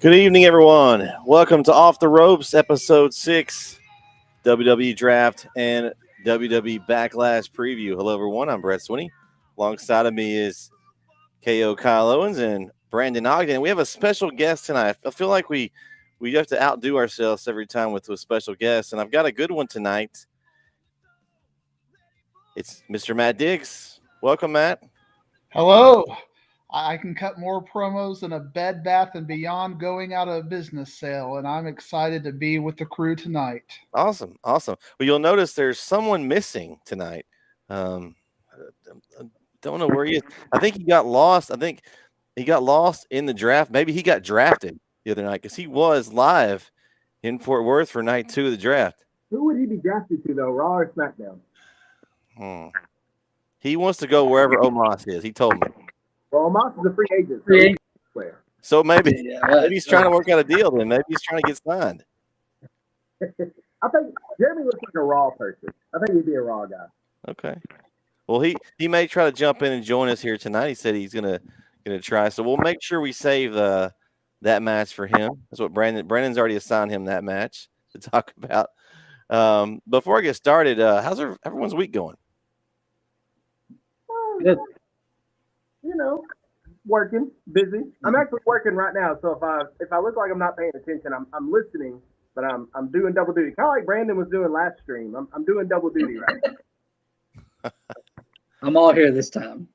Good evening, everyone. Welcome to Off the Ropes, Episode 6, WWE Draft and WWE Backlash Preview. Hello, everyone. I'm Brett Swinney. Alongside of me is KO Kyle Owens and Brandon Ogden. We have a special guest tonight. I feel like we have to outdo ourselves every time with a special guest, and I've got a good one tonight. It's Mr. Matt Diggs. Welcome, Matt. Hello. I can cut more promos than a Bed Bath and Beyond going out of business sale, and I'm excited to be with the crew tonight. Awesome. Well, you'll notice there's someone missing tonight. Um, I don't know where he is. I think he got lost. I think he got lost in the draft. Maybe he got drafted the other night because he was live in Fort Worth for night 2 of the draft. Who would he be drafted to, though, Raw or SmackDown? He wants to go wherever Omos is. He told me. Well, Omos is a free agent. So maybe he's trying to work out a deal then. Maybe he's trying to get signed. I think Jeremy looks like a Raw person. I think he'd be a Raw guy. Okay. Well, he may try to jump in and join us here tonight. He said he's gonna try. So we'll make sure we save that match for him. That's what Brandon's already assigned him that match to talk about. Before I get started, how's everyone's week going? Good. Working, busy. I'm actually working right now, so if I look like I'm not paying attention, I'm listening, but I'm doing double duty. Kind of like Brandon was doing last stream. I'm doing double duty right now. I'm all here this time.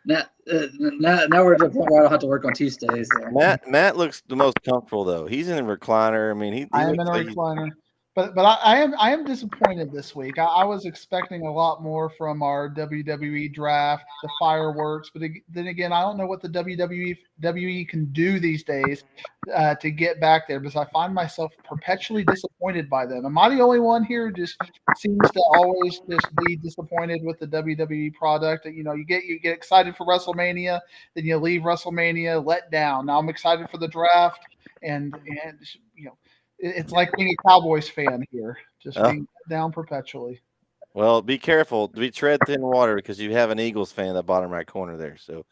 now we're at the point where I don't have to work on Tuesdays. So. Matt looks the most comfortable though. He's in a recliner. I mean, I am in a recliner. But I am disappointed this week. I was expecting a lot more from our WWE draft, the fireworks. But then again, I don't know what the WWE can do these days to get back there, because I find myself perpetually disappointed by them. Am I the only one here who just seems to always just be disappointed with the WWE product? You get excited for WrestleMania, then you leave WrestleMania let down. Now I'm excited for the draft, and it's like being a Cowboys fan here, just being down perpetually. Well, be careful. Be tread thin water because you have an Eagles fan in the bottom right corner there. So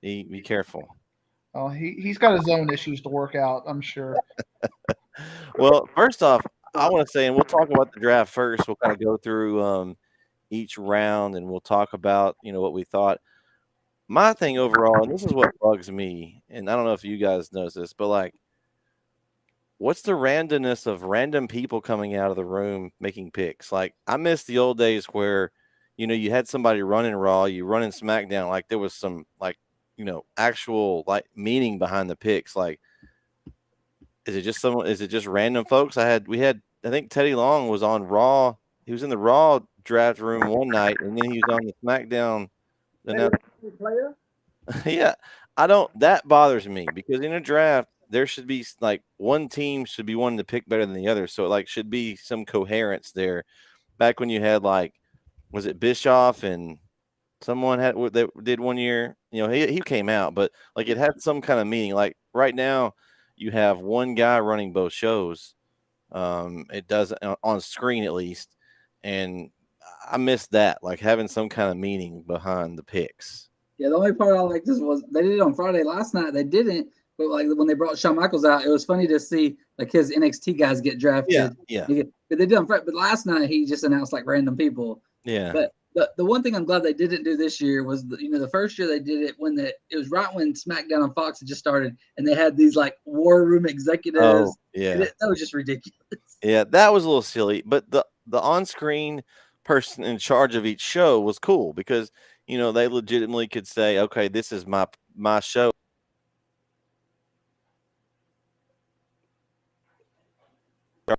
be careful. Oh, he's got his own issues to work out, I'm sure. Well, first off, I want to say, and we'll talk about the draft first. We'll kind of go through each round, and we'll talk about what we thought. My thing overall, and this is what bugs me, and I don't know if you guys notice this, but like, what's the randomness of random people coming out of the room making picks? Like, I miss the old days where, you had somebody running Raw, you running SmackDown, like there was some actual like meaning behind the picks. Like, is it just random folks? I think Teddy Long was on Raw. He was in the Raw draft room one night, and then he was on the SmackDown. Yeah, that bothers me because in a draft, there should be like one team should be wanting to pick better than the other. So it should be some coherence there. Back when you had was it Bischoff and someone that did one year, he came out, but it had some kind of meaning. Like right now you have one guy running both shows. It does on screen at least. And I miss that, like having some kind of meaning behind the picks. Yeah. The only part I liked this was they did it on Friday. Last night they didn't. But when they brought Shawn Michaels out, it was funny to see his NXT guys get drafted. Yeah. They did on Friday, but last night he just announced random people. Yeah. But the one thing I'm glad they didn't do this year was the first year they did it it was right when SmackDown on Fox had just started, and they had these war room executives. Oh, yeah. That was just ridiculous. Yeah, that was a little silly. But the on-screen person in charge of each show was cool because they legitimately could say, okay, this is my show.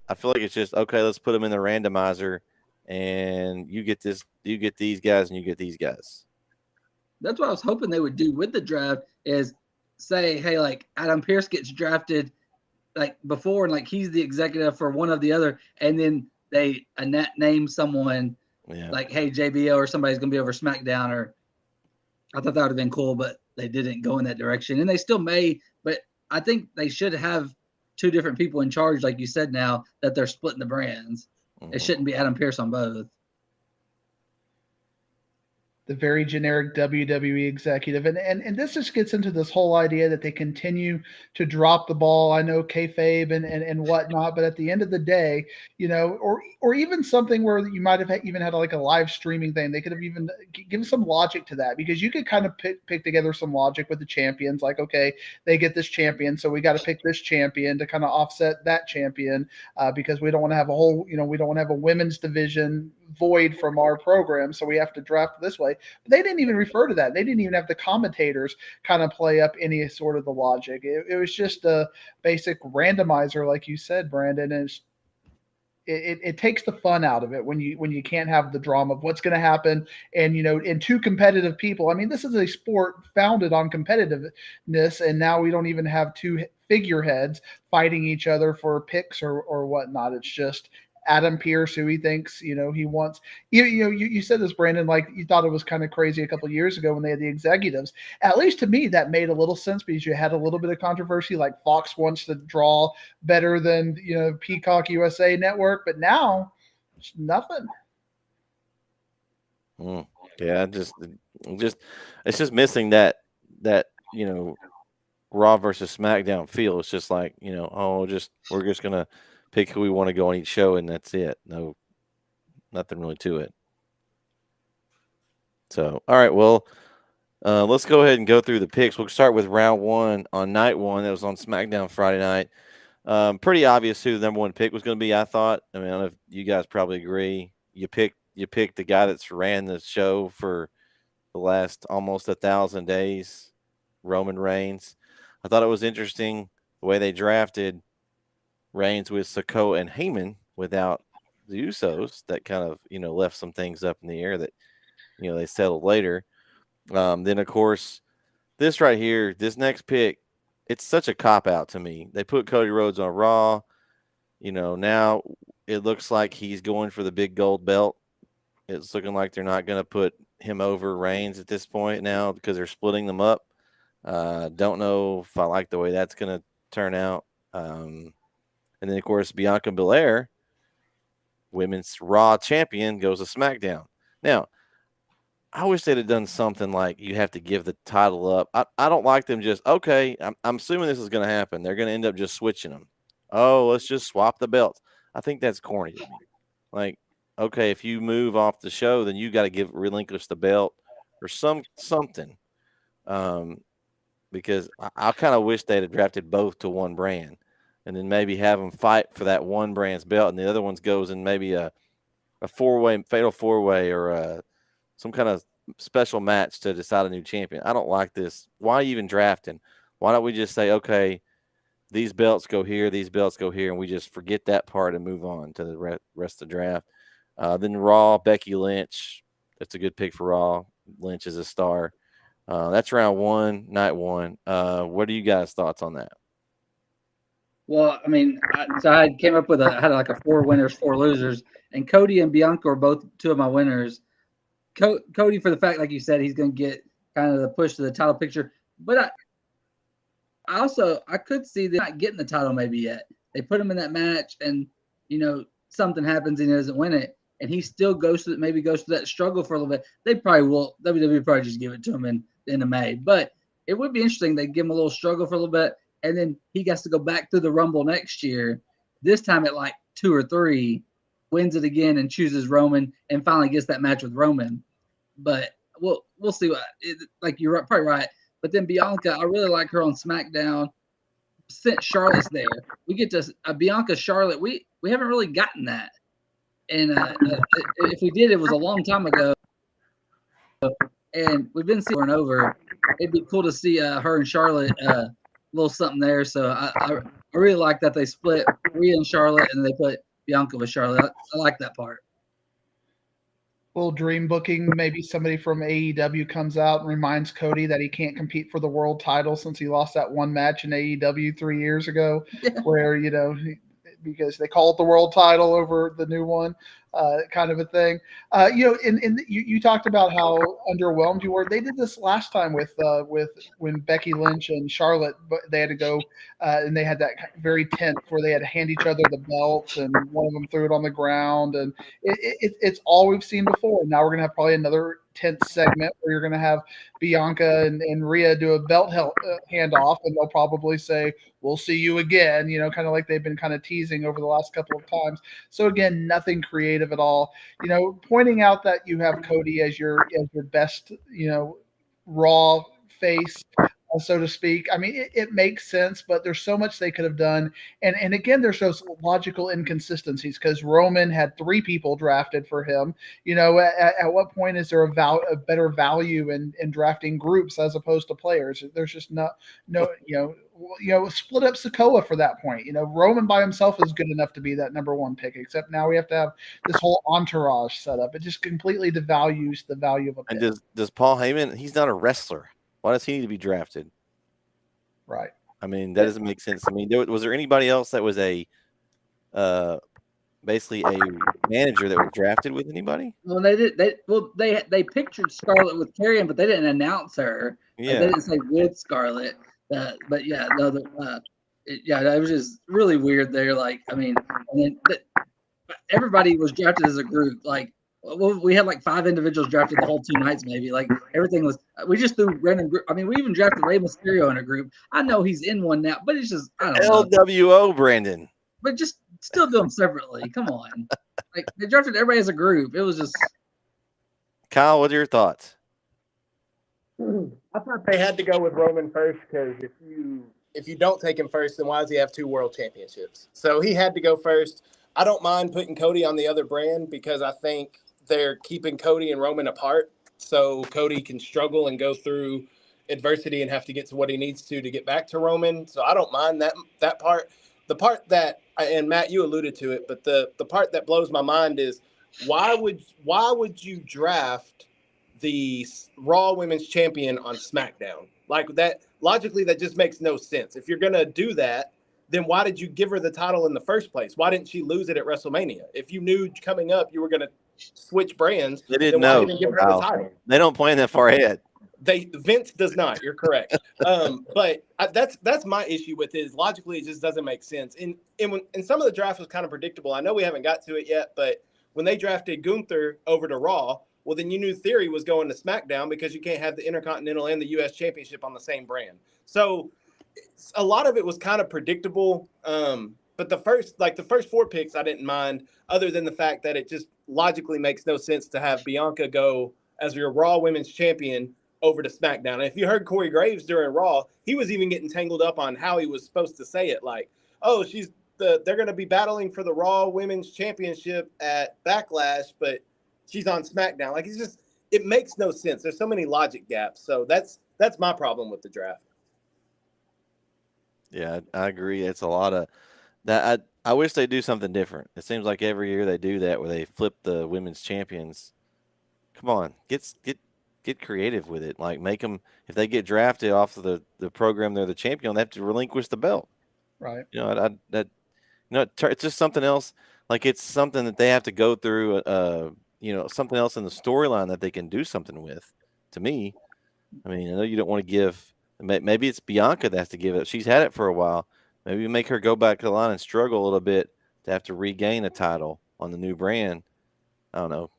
I feel like it's just okay. Let's put them in the randomizer, and you get this. You get these guys, and you get these guys. That's what I was hoping they would do with the draft. Is say, hey, Adam Pearce gets drafted before, and he's the executive for one of the other, and then they name someone hey, JBL or somebody's gonna be over SmackDown. Or I thought that would have been cool, but they didn't go in that direction, and they still may. But I think they should have two different people in charge, like you said, now that they're splitting the brands. Mm-hmm. It shouldn't be Adam Pearce on both. the very generic WWE executive. And this just gets into this whole idea that they continue to drop the ball. I know kayfabe and whatnot, but at the end of the day, or even something where you might have even had like a live streaming thing. They could have even given some logic to that, because you could kind of pick together some logic with the champions. Like, okay, they get this champion, so we got to pick this champion to kind of offset that champion, because we don't want to have we don't want to have a women's division void from our program, so we have to draft this way. But they didn't even refer to that. They didn't even have the commentators kind of play up any sort of the logic. It was just a basic randomizer, like you said, Brandon. And it takes the fun out of it when you can't have the drama of what's going to happen. And in two competitive people, I mean, this is a sport founded on competitiveness, and now we don't even have two figureheads fighting each other for picks or whatnot. It's just Adam Pearce, who he thinks he wants. You said this, Brandon, like you thought it was kind of crazy a couple of years ago when they had the executives. At least to me, that made a little sense, because you had a little bit of controversy. Like Fox wants to draw better than Peacock USA Network, but now it's nothing. Yeah, it's just missing that Raw versus SmackDown feel. It's just like we're just gonna pick who we want to go on each show, and that's it. No, nothing really to it. So, all right, well, let's go ahead and go through the picks. We'll start with round one on night one. That was on SmackDown Friday night. Pretty obvious who the number one pick was going to be, I thought. I mean, I don't know if you guys probably agree. You picked the guy that's ran the show for the last almost 1,000 days, Roman Reigns. I thought it was interesting the way they drafted Reigns with Sikoa and Heyman without the Usos. That kind of left some things up in the air that they settled later. Then of course this right here, this next pick, it's such a cop out to me. They put Cody Rhodes on Raw. Now it looks like he's going for the big gold belt. It's looking like they're not going to put him over Reigns at this point now, because they're splitting them up. Don't know if I like the way that's going to turn out. And then, of course, Bianca Belair, women's Raw champion, goes to SmackDown. Now, I wish they'd have done something like you have to give the title up. I don't like them just, okay, I'm assuming this is going to happen. They're going to end up just switching them. Oh, let's just swap the belts. I think that's corny to me. Like, okay, if you move off the show, then you got to relinquish the belt or something. Because I kind of wish they'd have drafted both to one brand, and then maybe have them fight for that one brand's belt, and the other ones goes in maybe a four-way, fatal four-way, or some kind of special match to decide a new champion. I don't like this. Why even drafting? Why don't we just say, okay, these belts go here, these belts go here, and we just forget that part and move on to the rest of the draft. Then Raw, Becky Lynch. That's a good pick for Raw. Lynch is a star. That's round one, night one. What are you guys' thoughts on that? Well, I mean, I came up with I had like a 4 winners, 4 losers, and Cody and Bianca are both 2 of my winners. Cody, for the fact, like you said, he's going to get kind of the push to the title picture, but I could see them not getting the title maybe yet. They put him in that match, and something happens and he doesn't win it, and he still goes through that struggle for a little bit. They probably will. WWE probably just give it to him in the end of May, but it would be interesting. They give him a little struggle for a little bit, and then he gets to go back through the Rumble next year. This time at like 2 or 3, wins it again and chooses Roman, and finally gets that match with Roman. But we'll see like you're probably right. But then Bianca, I really like her on SmackDown. Since Charlotte's there, we get to Bianca Charlotte. We haven't really gotten that, and if we did, it was a long time ago. And we've been seeing over and over. It'd be cool to see her and Charlotte a little something there. So I really like that they split Rhea and Charlotte, and they put Bianca with Charlotte. I like that part. Little dream booking. Maybe somebody from AEW comes out and reminds Cody that he can't compete for the world title since he lost that one match in AEW 3 years ago, where because they call it the world title over the new one, kind of a thing. You talked about how underwhelmed you were. They did this last time with when Becky Lynch and Charlotte, but they had to go and they had that very tense where they had to hand each other the belts, and one of them threw it on the ground, and it's all we've seen before. Now we're gonna have probably another tense segment where you're going to have Bianca and Rhea do a belt handoff, and they'll probably say, "We'll see you again," kind of like they've been kind of teasing over the last couple of times. So again, nothing creative at all. Pointing out that you have Cody as your best, Raw face, so to speak. I mean, it makes sense, but there's so much they could have done. And again, there's those logical inconsistencies because Roman had 3 people drafted for him. At what point is there a better value in drafting groups as opposed to players? There's just no split up Sokoa for that point. Roman by himself is good enough to be that number 1 pick, except now we have to have this whole entourage set up. It just completely devalues the value of a pick. And does Paul Heyman, he's not a wrestler. Why does he need to be drafted? Right. I mean, that doesn't make sense. I mean, was there anybody else that was basically a manager that was drafted with anybody? Well, they pictured Scarlett with Carrion, but they didn't announce her. Yeah. Like, they didn't say with Scarlett. But yeah, no, it was just really weird there. Like, I mean, and then everybody was drafted as a group. Like, we had like 5 individuals drafted the whole 2 nights, maybe. Like, everything was. We just threw random. I mean, we even drafted Rey Mysterio in a group. I know he's in one now, but it's just I don't know. LWO, Brandon. But just still do them separately. Come on, like they drafted everybody as a group. It was just. Kyle, what are your thoughts? I thought they had to go with Roman first because if you don't take him first, then why does he have 2 world championships? So he had to go first. I don't mind putting Cody on the other brand because I think they're keeping Cody and Roman apart, so Cody can struggle and go through adversity and have to get to what he needs to get back to Roman. So I don't mind that part. The part that, and Matt, you alluded to it, but the part that blows my mind is why would you draft the Raw Women's Champion on SmackDown? Like that, logically, that just makes no sense. If you're going to do that, then why did you give her the title in the first place? Why didn't she lose it at WrestleMania? If you knew coming up you were going to switch brands, they didn't know. Didn't give her the title? They don't plan that far ahead. Vince does not. You're correct. But that's my issue with it. Is logically, it just doesn't make sense. And some of the draft was kind of predictable. I know we haven't got to it yet, but when they drafted Gunther over to Raw, well, then you knew Theory was going to SmackDown because you can't have the Intercontinental and the U.S. Championship on the same brand. So a lot of it was kind of predictable. But the first 4 picks, I didn't mind, other than the fact that it just logically makes no sense to have Bianca go as your Raw Women's Champion over to SmackDown. And if you heard Corey Graves during Raw, he was even getting tangled up on how he was supposed to say it. Like, oh, they're going to be battling for the Raw Women's Championship at Backlash, but she's on SmackDown. Like, it makes no sense. There's so many logic gaps. So that's my problem with the draft. Yeah, I agree. It's a lot of that. I wish they do something different. It seems like every year they do that where they flip the women's champions. Come on, get creative with it. Like, make them, if they get drafted off of the program, they're the champion, they have to relinquish the belt. Right. It's just something else. Like, it's something that they have to go through. Something else in the storyline that they can do something with. To me, I mean, I know you don't want to give. Maybe it's Bianca that has to give it. She's had it for a while. Maybe you make her go back to the line and struggle a little bit to have to regain a title on the new brand. I don't know.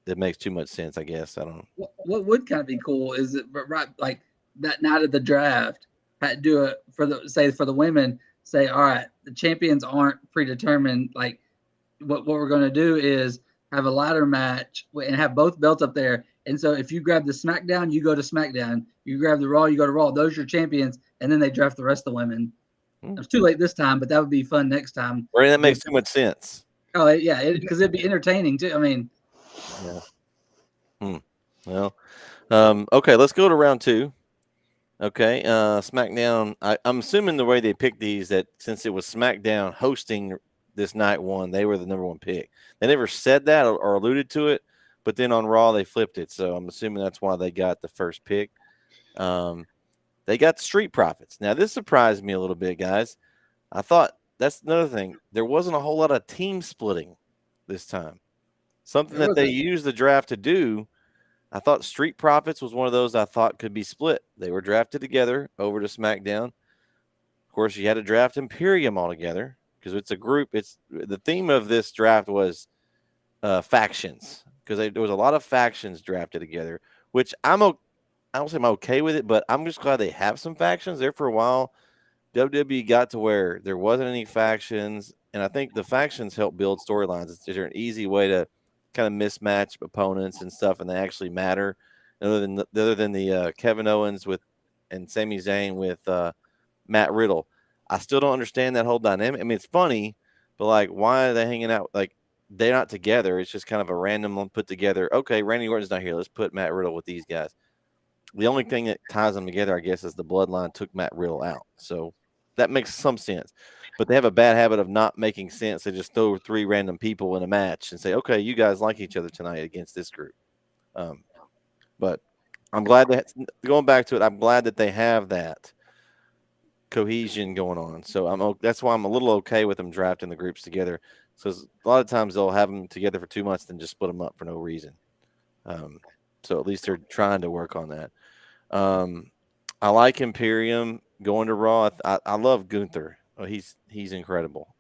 It makes too much sense, I guess. I don't know. What would kind of be cool is that, right, like that night of the draft, had to do it for the women. Say, all right, the champions aren't predetermined. Like, what we're going to do is have a ladder match and have both belts up there. And so if you grab the SmackDown, you go to SmackDown. You grab the Raw, you go to Raw. Those are your champions, and then they draft the rest of the women. It's too late this time, but that would be fun next time. Right, that makes too much sense. Oh yeah, because it'd be entertaining too. I mean, yeah. Well, okay, let's go to round 2. Okay, SmackDown. I'm assuming the way they picked these, that since it was SmackDown hosting this night 1, they were the number 1 pick. They never said that or alluded to it, but then on Raw they flipped it. So I'm assuming that's why they got the first pick. They got the Street Profits. Now, this surprised me a little bit, guys. I thought that's another thing. There wasn't a whole lot of team splitting this time. Something that they used the draft to do. I thought Street Profits was one of those I thought could be split. They were drafted together over to SmackDown. Of course, you had to draft Imperium all together because it's a group. It's the theme of this draft was factions. because there was a lot of factions drafted together, which I don't say I'm okay with it, but I'm just glad they have some factions there for a while. WWE got to where there wasn't any factions, and I think the factions help build storylines. It's an easy way to kind of mismatch opponents and stuff, and they actually matter. Other than the Kevin Owens and Sami Zayn with Matt Riddle, I still don't understand that whole dynamic. I mean, it's funny, but like, why are they hanging out? Like, they're not together. It's just kind of a random one put together. Okay, Randy Orton's not here. Let's put Matt Riddle with these guys. The only thing that ties them together, I guess, is the bloodline took Matt Riddle out. So that makes some sense. But they have a bad habit of not making sense. They just throw 3 random people in a match and say, okay, you guys like each other tonight against this group. But I'm glad that, going back to it, I'm glad that they have that cohesion going on. So that's why I'm a little okay with them drafting the groups together. So a lot of times they'll have them together for 2 months and just split them up for no reason. So at least they're trying to work on that. I like Imperium going to Raw. I love Gunther. Oh, he's incredible.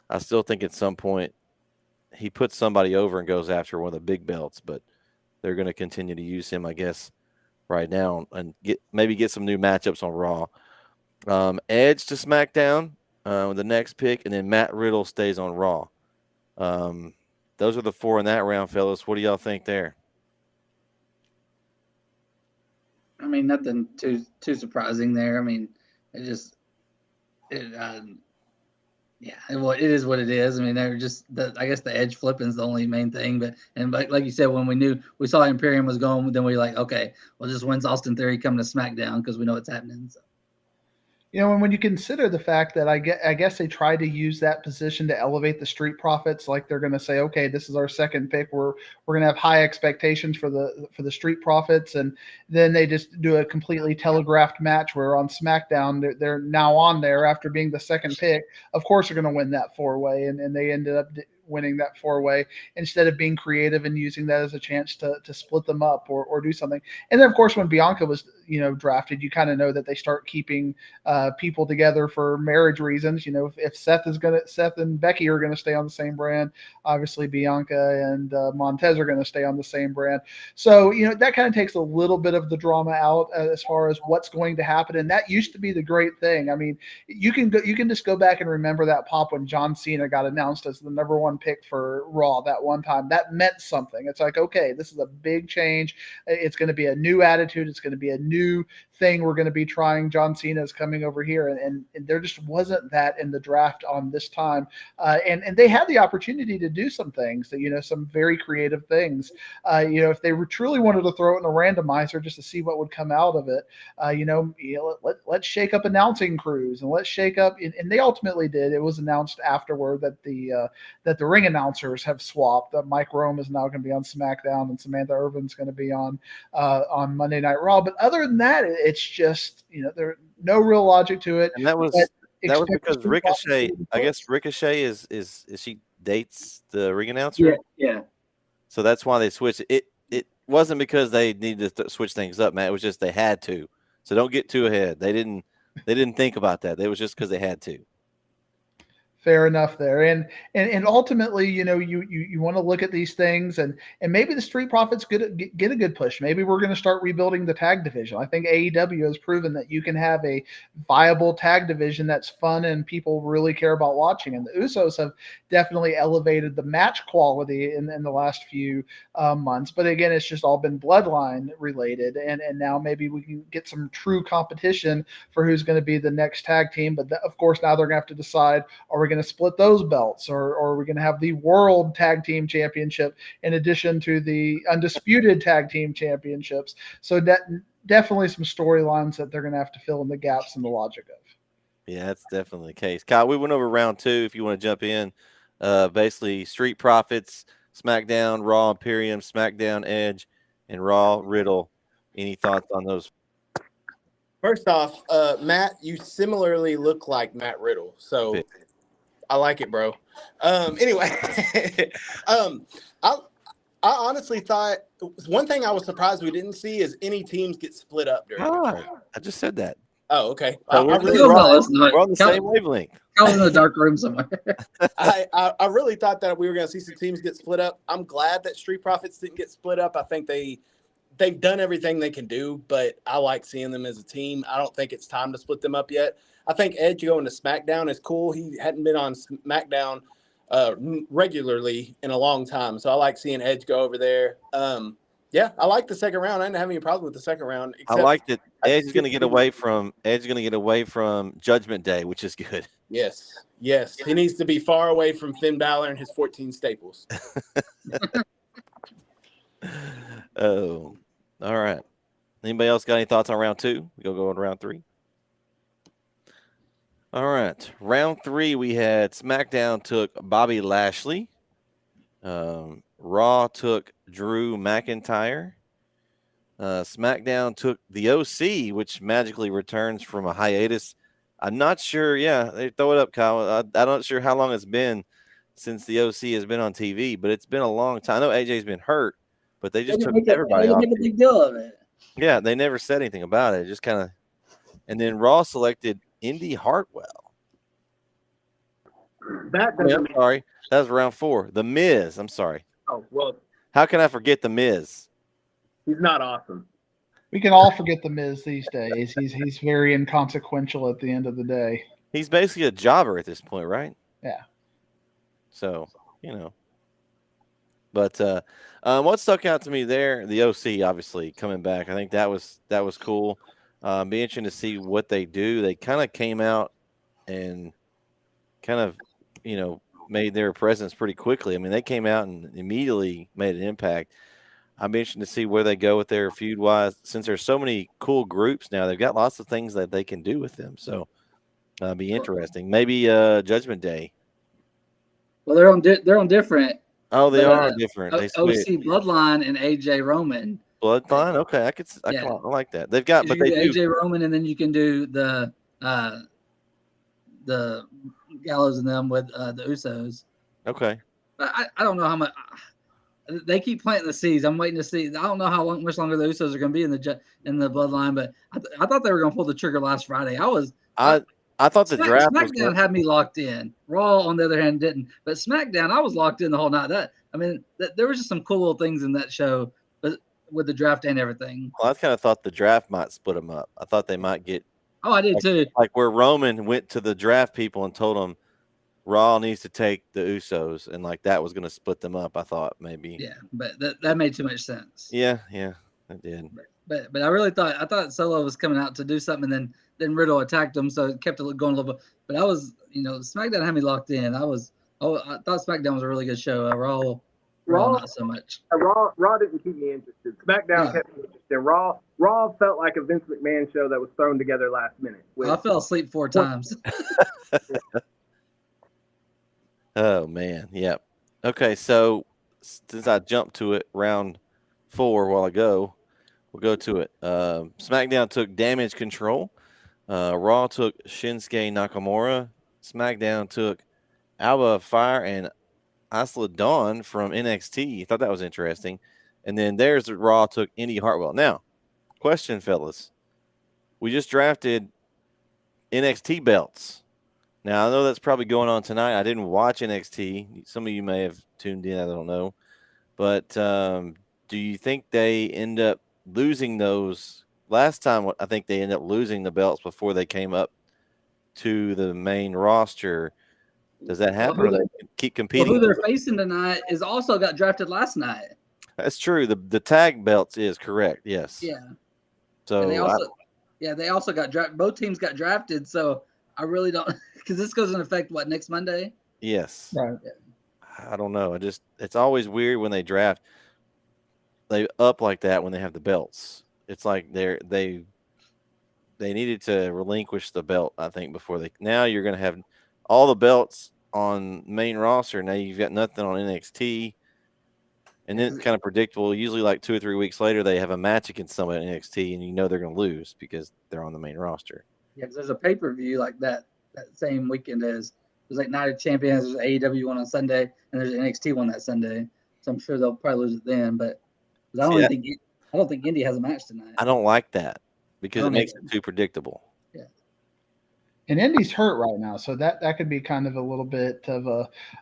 I still think at some point he puts somebody over and goes after one of the big belts, but they're going to continue to use him, I guess, right now and maybe get some new matchups on Raw. Edge to SmackDown, the next pick, and then Matt Riddle stays on Raw. Those are the 4 in that round, fellas. What do y'all think there? I mean, nothing too surprising there. I mean, it is what it is. I mean, they're just I guess the Edge flipping is the only main thing. But like you said, when we saw Imperium was going, then we were like, okay, well, just when's Austin Theory coming to SmackDown because we know what's happening. So. When you consider the fact that I guess they try to use that position to elevate the Street Profits, like they're going to say, okay, this is our second pick. We're going to have high expectations for the Street Profits, and then they just do a completely telegraphed match where on SmackDown they're now on there after being the second pick. Of course, they're going to win that 4-way, and they ended up winning that 4-way instead of being creative and using that as a chance to split them up or do something. And then, of course, when Bianca was drafted, you kind of know that they start keeping people together for marriage reasons. If Seth and Becky are going to stay on the same brand, obviously Bianca and Montez are going to stay on the same brand. So that kind of takes a little bit of the drama out as far as what's going to happen. And that used to be the great thing. I mean, you can just go back and remember that pop when John Cena got announced as the number 1 pick for Raw that one time. That meant something. It's like, okay, this is a big change. It's going to be a new attitude. It's going to be a new thing we're going to be trying. John Cena is coming over here, and there just wasn't that in the draft on this time. And they had the opportunity to do some things that some very creative things. If they truly wanted to throw it in a randomizer just to see what would come out of it, let's shake up announcing crews and let's shake up. And they ultimately did. It was announced afterward that the ring announcers have swapped. That Mike Rome is now going to be on SmackDown and Samantha Irvin's going to be on Monday Night Raw. But other than that, it's just there's no real logic to it. And that was because Ricochet. I guess Ricochet is she dates the ring announcer. Yeah. So that's why they switched it. It wasn't because they needed to switch things up, man. It was just they had to. So don't get too ahead. They didn't think about that. It was just because they had to. Fair enough there. And ultimately, you want to look at these things and maybe the Street Profits get a good push. Maybe we're going to start rebuilding the tag division. I think AEW has proven that you can have a viable tag division that's fun and people really care about watching. And the Usos have definitely elevated the match quality in the last few months. But again, it's just all been bloodline related. And now maybe we can get some true competition for who's going to be the next tag team. But of course, now they're going to have to decide, are we going to split those belts, or are we going to have the World Tag Team Championship in addition to the Undisputed Tag Team Championships? So definitely some storylines that they're going to have to fill in the gaps in the logic of. Yeah, that's definitely the case. Kyle, we went over round 2. If you want to jump in, basically Street Profits, SmackDown, Raw Imperium, SmackDown Edge, and Raw Riddle. Any thoughts on those? First off, Matt, you similarly look like Matt Riddle, so I like it, bro. Anyway, I honestly thought one thing I was surprised we didn't see is any teams get split up during. I just said that. Oh, okay. So we're on the same wavelength. I was in the dark room somewhere. I really thought that we were going to see some teams get split up. I'm glad that Street Profits didn't get split up. I think they've done everything they can do, but I like seeing them as a team. I don't think it's time to split them up yet. I think Edge going to SmackDown is cool. He hadn't been on SmackDown regularly in a long time, so I like seeing Edge go over there. Yeah, I like the second round. I didn't have any problem with the second round. I like that Edge is going to get away from Judgment Day, which is good. Yes. He needs to be far away from Finn Balor and his 14 staples. Oh, all right. Anybody else got any thoughts on round 2? We'll go on to round 3. All right. Round 3, we had SmackDown took Bobby Lashley. Raw took Drew McIntyre. SmackDown took the OC, which magically returns from a hiatus. I'm not sure. Yeah, they throw it up, Kyle. I'm not sure how long it's been since the OC has been on TV, but it's been a long time. I know AJ's been hurt, but they just took everybody off. Make a big deal of it. Yeah, they never said anything about it. Just kind of. And then Raw selected Indy Hartwell. I'm sorry. That was round 4. The Miz. I'm sorry. Oh, well. How can I forget the Miz? He's not awesome. We can all forget the Miz these days. He's very inconsequential at the end of the day. He's basically a jobber at this point, right? Yeah. So, But what stuck out to me there, the OC obviously coming back. I think that was cool. Be interesting to see what they do. They kind of came out and kind of, made their presence pretty quickly. I mean, they came out and immediately made an impact. I'm interested to see where they go with their feud-wise. Since there's so many cool groups now, they've got lots of things that they can do with them. So, be interesting. Maybe Judgment Day. Well, they're on different. Oh, they are different. They OC Bloodline and AJ Roman. Bloodline. Okay, I like that. They've got, but they do AJ Roman, and then you can do the Gallows and them with the Usos. Okay. But I don't know how much. They keep planting the seeds. I'm waiting to see. I don't know much longer the Usos are going to be in the Bloodline, but I thought they were going to pull the trigger last Friday. I thought the draft SmackDown had me locked in. Raw, on the other hand, didn't. But SmackDown, I was locked in the whole night. There was just some cool little things in that show, but with the draft and everything. Well, I kind of thought the draft might split them up. I thought they might get. Oh, I did too. Like where Roman went to the draft people and told them Raw needs to take the Usos, and like that was going to split them up. I thought maybe. Yeah, but that made too much sense. Yeah, it did. But I really thought Solo was coming out to do something, and then Riddle attacked him, so it kept it going a little bit. But I was, SmackDown had me locked in. I thought SmackDown was a really good show. Raw not so much. Raw didn't keep me interested. SmackDown kept me interested. Raw felt like a Vince McMahon show that was thrown together last minute. I fell asleep 4 times. Oh man, yep. Okay, so since I jumped to it round 4 a while ago, we'll go to it. SmackDown took Damage Control. Raw took Shinsuke Nakamura. SmackDown took Alba Fire and Isla Dawn from NXT. I thought that was interesting. And then there's Raw took Indy Hartwell. Now, question, fellas. We just drafted NXT belts. Now, I know that's probably going on tonight. I didn't watch NXT. Some of you may have tuned in. I don't know. But do you think they end up losing those? Last time, I think they ended up losing the belts before they came up to the main roster. Does that happen? Or they keep competing? Well, who they're facing tonight is also got drafted last night. That's true. The tag belts is correct. Yes. Yeah. So they also got drafted. Both teams got drafted. So I really don't, because this goes into effect next Monday. Yes. Right. I don't know. It's always weird when they draft. They up like that when they have the belts. It's like they needed to relinquish the belt. I think before now you're going to have all the belts on main roster. Now you've got nothing on NXT. And then it's kind of predictable. Usually like 2 or 3 weeks later, they have a match against somebody at NXT and they're going to lose because they're on the main roster. Yeah, because there's a pay-per-view like that same weekend as there's like Night of Champions, there's an AEW one on Sunday, and there's an NXT one that Sunday. So I'm sure they'll probably lose it then. But I don't think Indy has a match tonight. I don't like that because it makes it too predictable. Yeah. And Indy's hurt right now, so that could be kind of a little bit of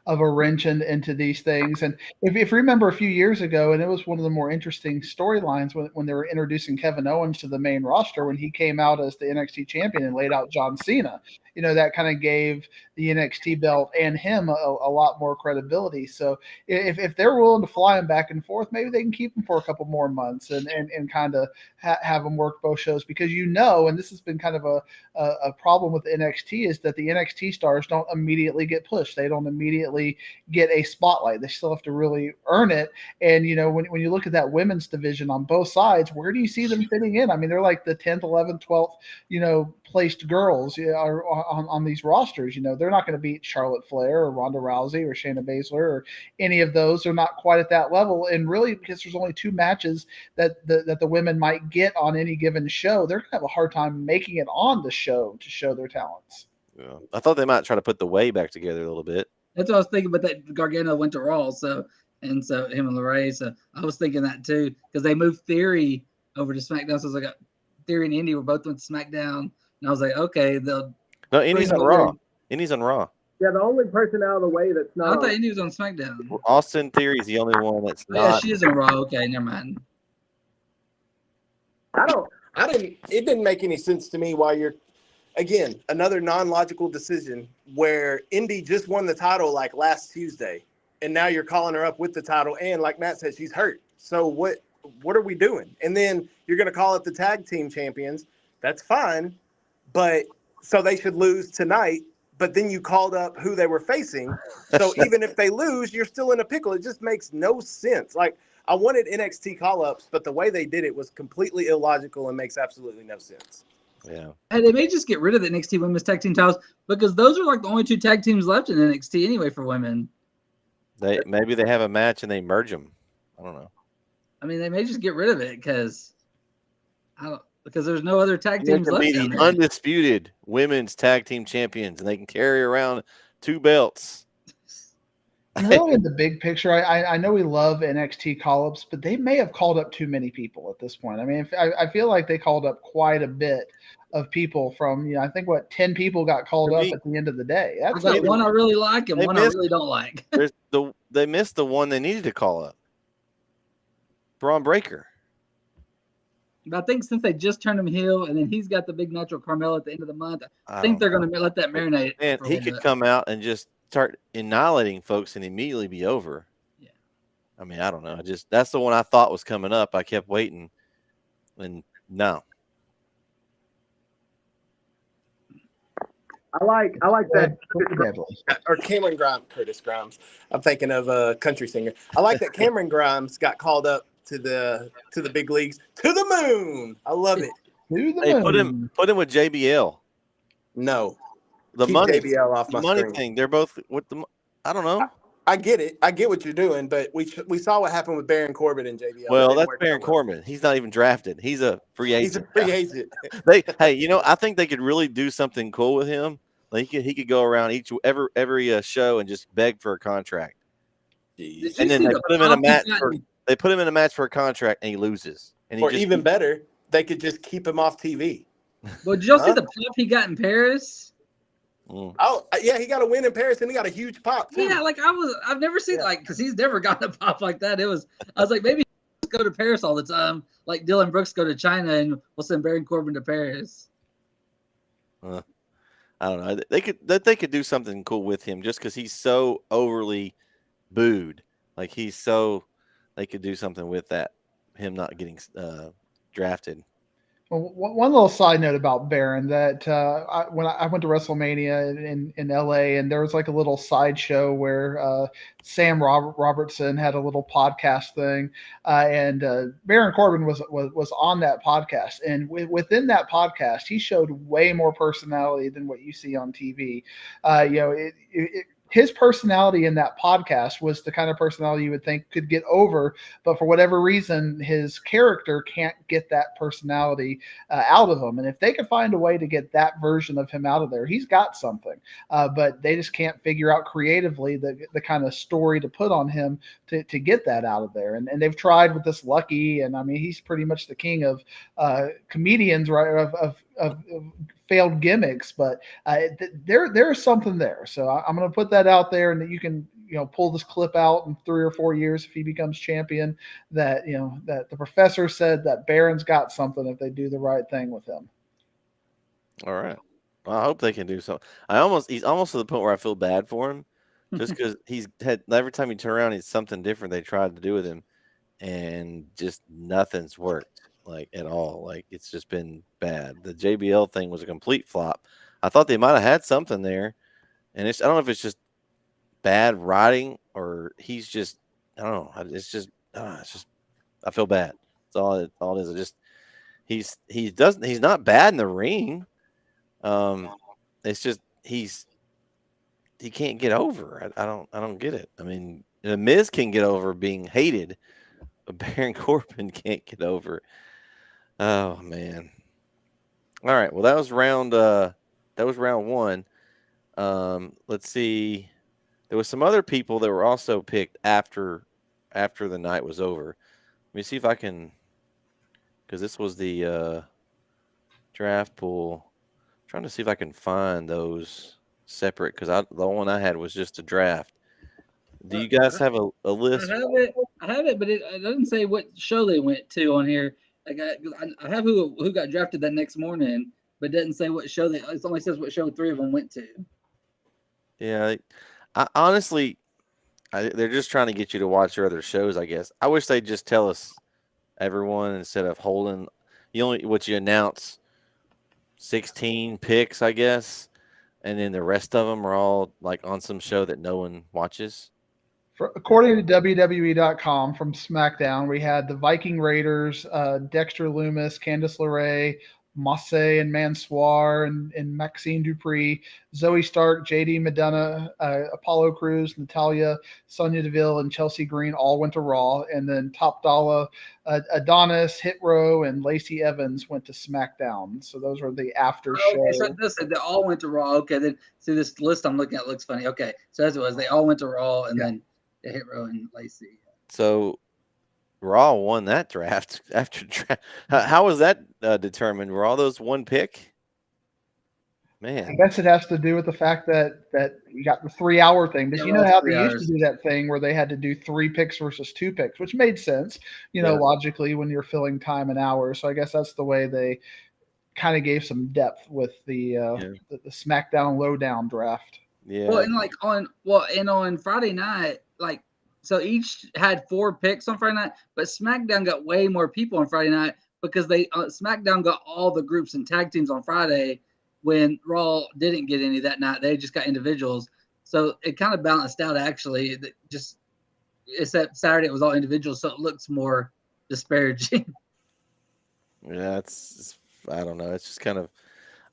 a wrench into these things. And if you remember a few years ago, and it was one of the more interesting storylines when they were introducing Kevin Owens to the main roster when he came out as the NXT champion and laid out John Cena. That kind of gave the NXT belt and him a lot more credibility. So if they're willing to fly him back and forth, maybe they can keep him for a couple more months and kind of have him work both shows, because and this has been kind of a problem with NXT, is that the NXT stars don't immediately get pushed. They don't immediately get a spotlight. They still have to really earn it. And, when you look at that women's division on both sides, where do you see them fitting in? I mean, they're like the 10th, 11th, 12th, placed girls are on these rosters. They're not going to beat Charlotte Flair or Ronda Rousey or Shayna Baszler or any of those. They're not quite at that level. And really, because there's only 2 matches that the women might get on any given show, they're going to have a hard time making it on the show to show their talents. Yeah. I thought they might try to put the way back together a little bit. That's what I was thinking, but that Gargano went to Raw, so him and LeRae, so I was thinking that too, because they moved Theory over to SmackDown. So I was like, Theory and Indy were both went to SmackDown, and I was like, okay, no, Indy's on Raw. Indy's on Raw. Yeah, the only person out of the way that's not. I thought Indy was on SmackDown. Austin Theory's the only one that's not. Yeah, she is on Raw. Okay, never mind. It didn't make any sense to me why you're, again, another non-logical decision where Indy just won the title like last Tuesday, and now you're calling her up with the title, and like Matt said, she's hurt. So what are we doing? And then you're going to call it the tag team champions. That's fine, but so they should lose tonight. But then you called up who they were facing. So even if they lose, you're still in a pickle. It just makes no sense. Like, I wanted NXT call-ups, but the way they did it was completely illogical and makes absolutely no sense. Yeah. And they may just get rid of the NXT women's tag team titles, because those are like the only 2 tag teams left in NXT anyway for women. Maybe they have a match and they merge them. I don't know. I mean, they may just get rid of it because there's no other tag teams left. Be the undisputed women's tag team champions, and they can carry around 2 belts. Really, in the big picture, I know we love NXT call-ups, but they may have called up too many people at this point. I mean, I feel like they called up quite a bit of people from, I think 10 people got called up at the end of the day. That's like one I really like and one I really don't like. They missed the one they needed to call up. Braun Breaker. But I think since they just turned him heel, and then he's got the big natural Carmella at the end of the month, I think they're going to let that marinate. And he could come out and just start annihilating folks and immediately be over. Yeah. I mean, I don't know. That's the one I thought was coming up. I kept waiting, and no. I like that. Or Curtis Grimes. I'm thinking of a country singer. I like that Cameron Grimes got called up to the big leagues, to the moon. I love it. Hey, put him with JBL. No, the keep money JBL off my money screen. thing. They're both with the. I don't know. I get it. I get what you're doing, but we saw what happened with Baron Corbin and JBL. Well, that's Baron Corbin. He's not even drafted. He's a free agent. He's a free agent. I think they could really do something cool with him. Like he could go around every show and just beg for a contract. Jeez. And then they put him in a match They put him in a match for a contract and he loses. Or even better, they could just keep him off TV. Well, did y'all see the pop he got in Paris? Oh, yeah, he got a win in Paris and he got a huge pop too. Yeah, I've never seen because he's never gotten a pop like that. I was like, maybe he'll go to Paris all the time, like Dylan Brooks go to China, and we'll send Baron Corbin to Paris. I don't know. They could do something cool with him just because he's so overly booed. Like they could do something with that. Him not getting drafted. Well, one little side note about Baron that when I went to WrestleMania in LA, and there was like a little sideshow where Sam Robertson had a little podcast thing, and Baron Corbin was on that podcast, and within that podcast, he showed way more personality than what you see on TV. His personality in that podcast was the kind of personality you would think could get over, but for whatever reason, his character can't get that personality out of him. And if they could find a way to get that version of him out of there, he's got something. But they just can't figure out creatively the kind of story to put on him to get that out of there. And they've tried with this Lucky, and I mean, he's pretty much the king of comedians, right? Of failed gimmicks, but there's something there. So I'm going to put that out there, and that you can pull this clip out in 3 or 4 years if he becomes champion. That that the professor said that Baron's got something if they do the right thing with him. All right. Well, I hope they can do something. He's almost to the point where I feel bad for him, just because he's had every time you turn around, it's something different they tried to do with him, and just nothing's worked like at all. Like it's just been bad. The JBL thing was a complete flop. I thought they might have had something there, and I don't know if it's just bad writing or he's just I don't know. It's just I feel bad. That's all it is. It just he's not bad in the ring. It's just he can't get over. I don't get it. I mean, the Miz can get over being hated, but Baron Corbin can't get over it. Oh man. All right. Well, that was round one. Let's see. There was some other people that were also picked after the night was over. Let me see if I can, because this was the draft pool. I'm trying to see if I can find those separate, because the one I had was just a draft. Do you guys have a list? I have it, but it doesn't say what show they went to on here. Like I have who got drafted that next morning, but it doesn't say what show it only says what show 3 of them went to. Yeah, I honestly, they're just trying to get you to watch their other shows, I guess. I wish they'd just tell us everyone instead of holding. You announce 16 picks, I guess, and then the rest of them are all like on some show that no one watches. According to WWE.com from SmackDown, we had the Viking Raiders, Dexter Lumis, Candice LeRae, Massey and Mansoir, and Maxine Dupree, Zoe Stark, JD Medina, Apollo Crews, Natalia, Sonya Deville, and Chelsea Green all went to Raw. And then Top Dollar, Adonis, Hit Row, and Lacey Evans went to SmackDown. So those were the after show. Okay, so it does say they all went to Raw. Okay, then see this list I'm looking at looks funny. Okay, so as it was, they all went to Raw, and then the Hit Row and Lacey. So Raw won that draft after draft. How was that determined? Were all those one pick? Man, I guess it has to do with the fact that you got the 3 hour thing. Because you know how they used to do that thing where they had to do 3 picks versus 2 picks, which made sense, logically when you're filling time and hours. So I guess that's the way they kind of gave some depth with the SmackDown Lowdown draft. Yeah. Well, and on Friday night, so each had 4 picks on Friday night, but SmackDown got way more people on Friday night because SmackDown got all the groups and tag teams on Friday when Raw didn't get any that night. They just got individuals. So it kind of balanced out, actually. Except Saturday it was all individuals, so it looks more disparaging. Yeah, I don't know. It's just kind of,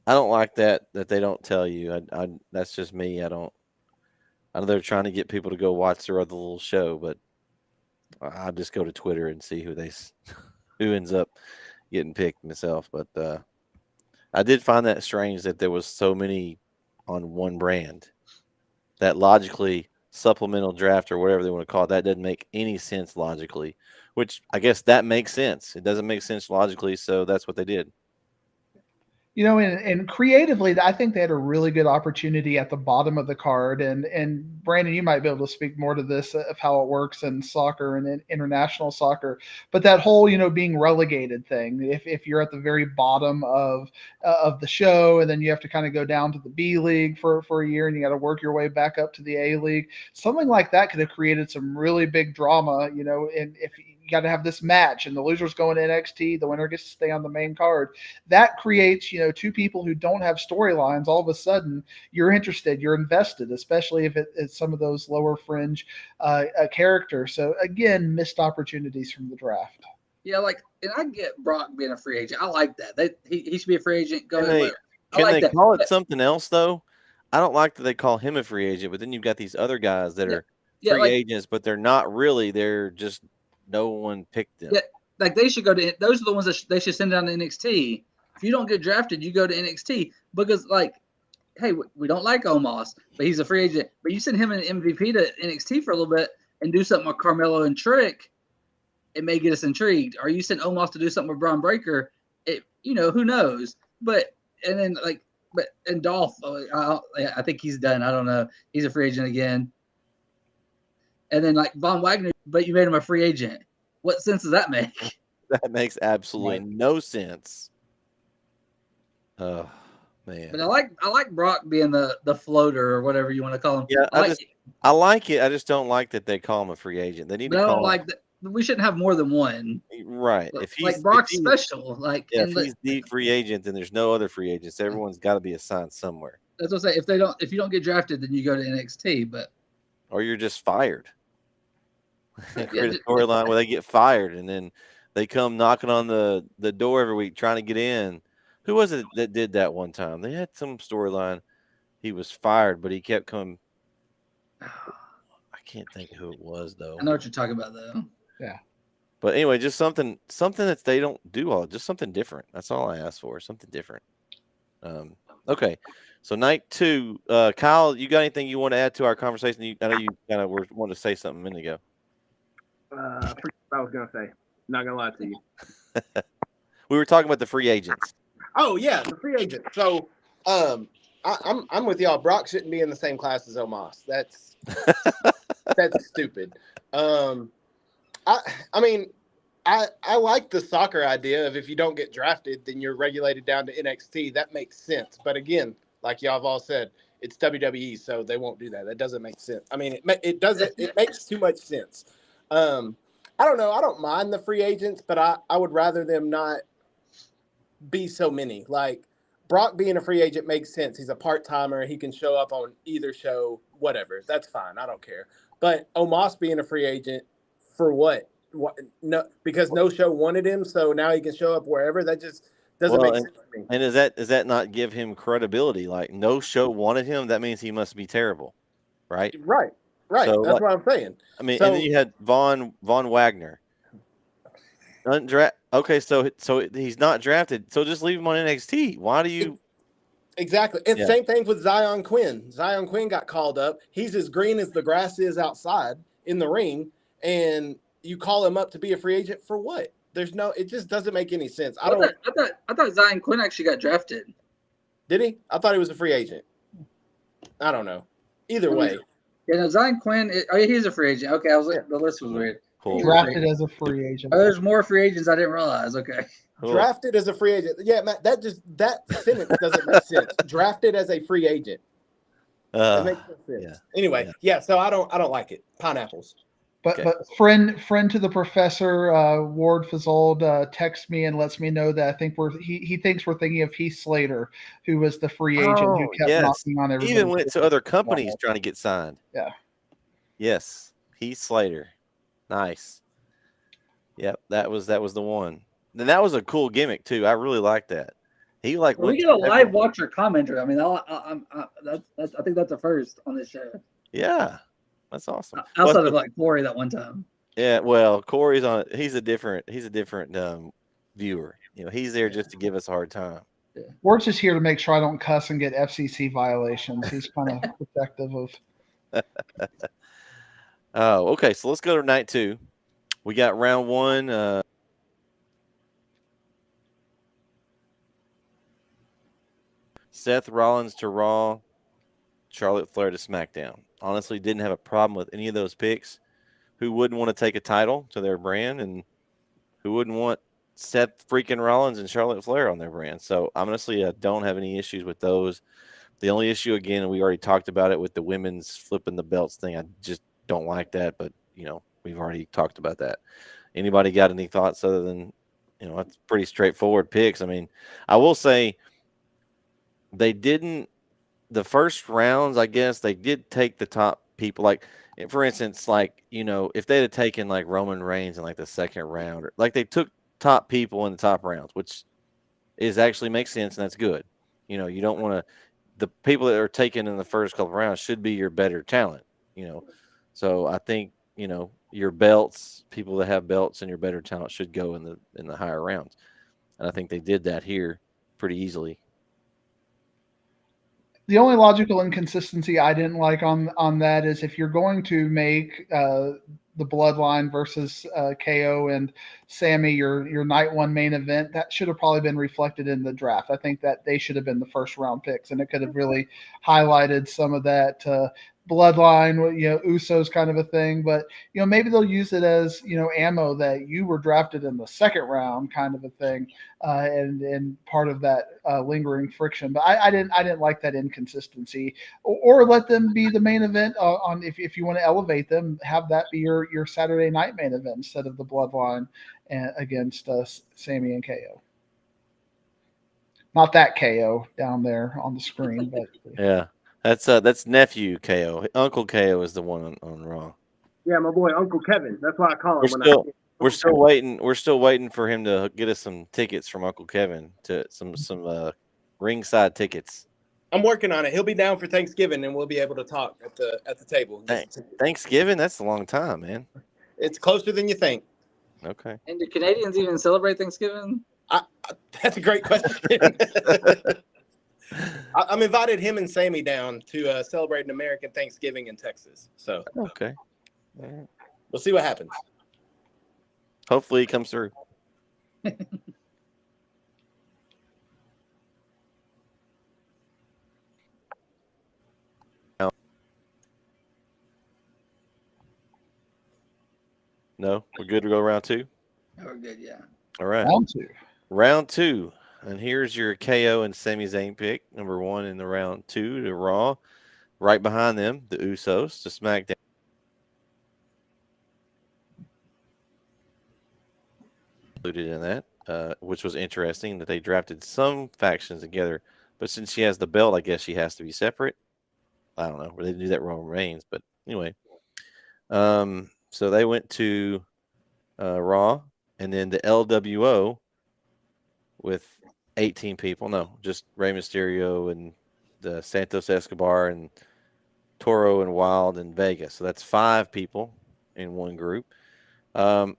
I don't like that they don't tell you. That's just me. I know they're trying to get people to go watch their other little show, but I'll just go to Twitter and see who ends up getting picked myself. But I did find that strange that there was so many on one brand. That logically supplemental draft or whatever they want to call it, that doesn't make any sense logically, which I guess that makes sense. It doesn't make sense logically, so that's what they did. And creatively, I think they had a really good opportunity at the bottom of the card. And Brandon, you might be able to speak more to this of how it works in soccer and in international soccer. But that whole, being relegated thing, if you're at the very bottom of the show, and then you have to kind of go down to the B League for a year, and you got to work your way back up to the A League, something like that could have created some really big drama. And if you got to have this match, and the loser's going to NXT, the winner gets to stay on the main card. That creates, 2 people who don't have storylines. All of a sudden, you're interested, you're invested, especially if it's some of those lower fringe characters. So again, missed opportunities from the draft. Yeah, and I get Brock being a free agent. I like that. He should be a free agent. Can they call it something else though? I don't like that they call him a free agent, but then you've got these other guys that are free agents, but they're not really. They're just no one picked them. Yeah, they should go to. Those are the ones that they should send down to NXT. If you don't get drafted, you go to NXT because, hey, we don't like Omos, but he's a free agent. But you send him an MVP to NXT for a little bit and do something with Carmelo and Trick, it may get us intrigued. Or you send Omos to do something with Braun Breaker, who knows? But and then but and Dolph, I think he's done. I don't know. He's a free agent again. And then like Von Wagner, but you made him a free agent. What sense does that make? That makes absolutely no sense. Oh man. But I like Brock being the floater or whatever you want to call him. Yeah, I like it. I just don't like that they call him a free agent. They need to call him. We shouldn't have more than one. Right. If he's like Brock's special, like if he's the free agent, then there's no other free agents. Everyone's got to be assigned somewhere. That's what I say. If you don't get drafted, then you go to NXT, or you're just fired. Create a storyline where they get fired and then they come knocking on the door every week trying to get in. Who was it that did that one time? They had some storyline. He was fired, but he kept coming. I can't think of who it was though. I know what you're talking about though. Yeah. But anyway, just something that they don't do just something different. That's all I asked for. Something different. Okay. So night 2, Kyle, you got anything you want to add to our conversation? I know you kind of were wanting to say something a minute ago. I forget what I was gonna say. Not gonna lie to you. We were talking about the free agents. Oh yeah, the free agent. So I'm with y'all. Brock shouldn't be in the same class as Omos. That's stupid. I mean, I like the soccer idea of if you don't get drafted, then you're regulated down to NXT. That makes sense. But again, like y'all have all said, it's WWE, so they won't do that. That doesn't make sense. I mean, it doesn't. It makes too much sense. I don't know. I don't mind the free agents, but I would rather them not be so many. Like Brock being a free agent makes sense. He's a part-timer. He can show up on either show, whatever. That's fine. I don't care. But Omos being a free agent for what? No, because no show wanted him, so now he can show up wherever. That just doesn't make sense to me. And does that not give him credibility? Like no show wanted him, that means he must be terrible, right? Right. So, that's what I'm saying. I mean, and then you had Von Wagner. Okay, so he's not drafted. So just leave him on NXT. Why do you? Exactly. And same thing with Zion Quinn. Zion Quinn got called up. He's as green as the grass is outside in the ring, and you call him up to be a free agent for what? It just doesn't make any sense. I thought Zion Quinn actually got drafted. Did he? I thought he was a free agent. I don't know. Either way. Yeah, no, Zion Quinn. He's a free agent. Okay, the list was weird. Cool. Drafted as a free agent. Oh, there's more free agents I didn't realize. Okay. Cool. Drafted as a free agent. Yeah, Matt. That sentence doesn't make sense. Drafted as a free agent. That makes no sense. Yeah. Anyway, so I don't like it. Pineapples. But friend to the professor, Ward Fazzold, texts me and lets me know that I think he thinks we're thinking of Heath Slater, who was the free agent who kept knocking on everybody. He even went to other companies trying to get signed. Yeah. Yes, Heath Slater. Nice. Yep, that was the one. And that was a cool gimmick too. I really liked that. He we get a live watcher commenter. I mean, I think that's the first on this show. Yeah. That's awesome. Outside of like Corey that one time. Yeah, well, Corey's on. He's a different viewer. You know, he's there just to give us a hard time. Yeah. We're just here to make sure I don't cuss and get FCC violations. He's kind of protective of. Oh, okay. So let's go to night 2. We got round 1. Seth Rollins to Raw, Charlotte Flair to SmackDown. Honestly, didn't have a problem with any of those picks. Who wouldn't want to take a title to their brand, and who wouldn't want Seth freaking Rollins and Charlotte Flair on their brand? So honestly, I don't have any issues with those. The only issue, again, and we already talked about it with the women's flipping the belts thing. I just don't like that, but we've already talked about that. Anybody got any thoughts other than it's pretty straightforward picks? I mean, I will say they didn't. The first rounds, I guess, they did take the top people. Like, for instance, if they'd have taken like Roman Reigns in like the second round, or like they took top people in the top rounds, which actually makes sense and that's good. You don't want to. The people that are taken in the first couple of rounds should be your better talent. So I think your belts, people that have belts and your better talent should go in the higher rounds, and I think they did that here pretty easily. The only logical inconsistency I didn't like on that is if you're going to make the Bloodline versus KO and Sammy, your night one main event, that should have probably been reflected in the draft. I think that they should have been the first round picks, and it could have really highlighted some of that Bloodline, Usos kind of a thing. But maybe they'll use it as ammo that you were drafted in the second round kind of a thing, and part of that lingering friction. But I didn't like that inconsistency, or let them be the main event on if you want to elevate them, have that be your Saturday night main event instead of the Bloodline against Sammy and KO. Not that KO down there on the screen, but Yeah. That's nephew KO. Uncle KO is the one on Raw. Yeah, my boy Uncle Kevin. That's why I call him. We're still waiting. We're still waiting for him to get us some tickets from Uncle Kevin to some ringside tickets. I'm working on it. He'll be down for Thanksgiving, and we'll be able to talk at the table. Thanksgiving? That's a long time, man. It's closer than you think. Okay. And do Canadians even celebrate Thanksgiving? That's a great question. I'm invited him and Sammy down to celebrate an American Thanksgiving in Texas. So okay, we'll see what happens. Hopefully, he comes through. No, we're good to go round two. Oh, we're good, yeah. All right, round two. And here's your KO and Sami Zayn pick. Number one in the round two to Raw. Right behind them, the Usos to SmackDown. Included in that, which was interesting that they drafted some factions together. But since she has the belt, I guess she has to be separate. I don't know where they do that Roman Reigns. But anyway, so they went to Raw. And then the LWO with 18 people. No, just Rey Mysterio and the Santos Escobar and Toro and Wild and Vega. So that's 5 people in one group. I'm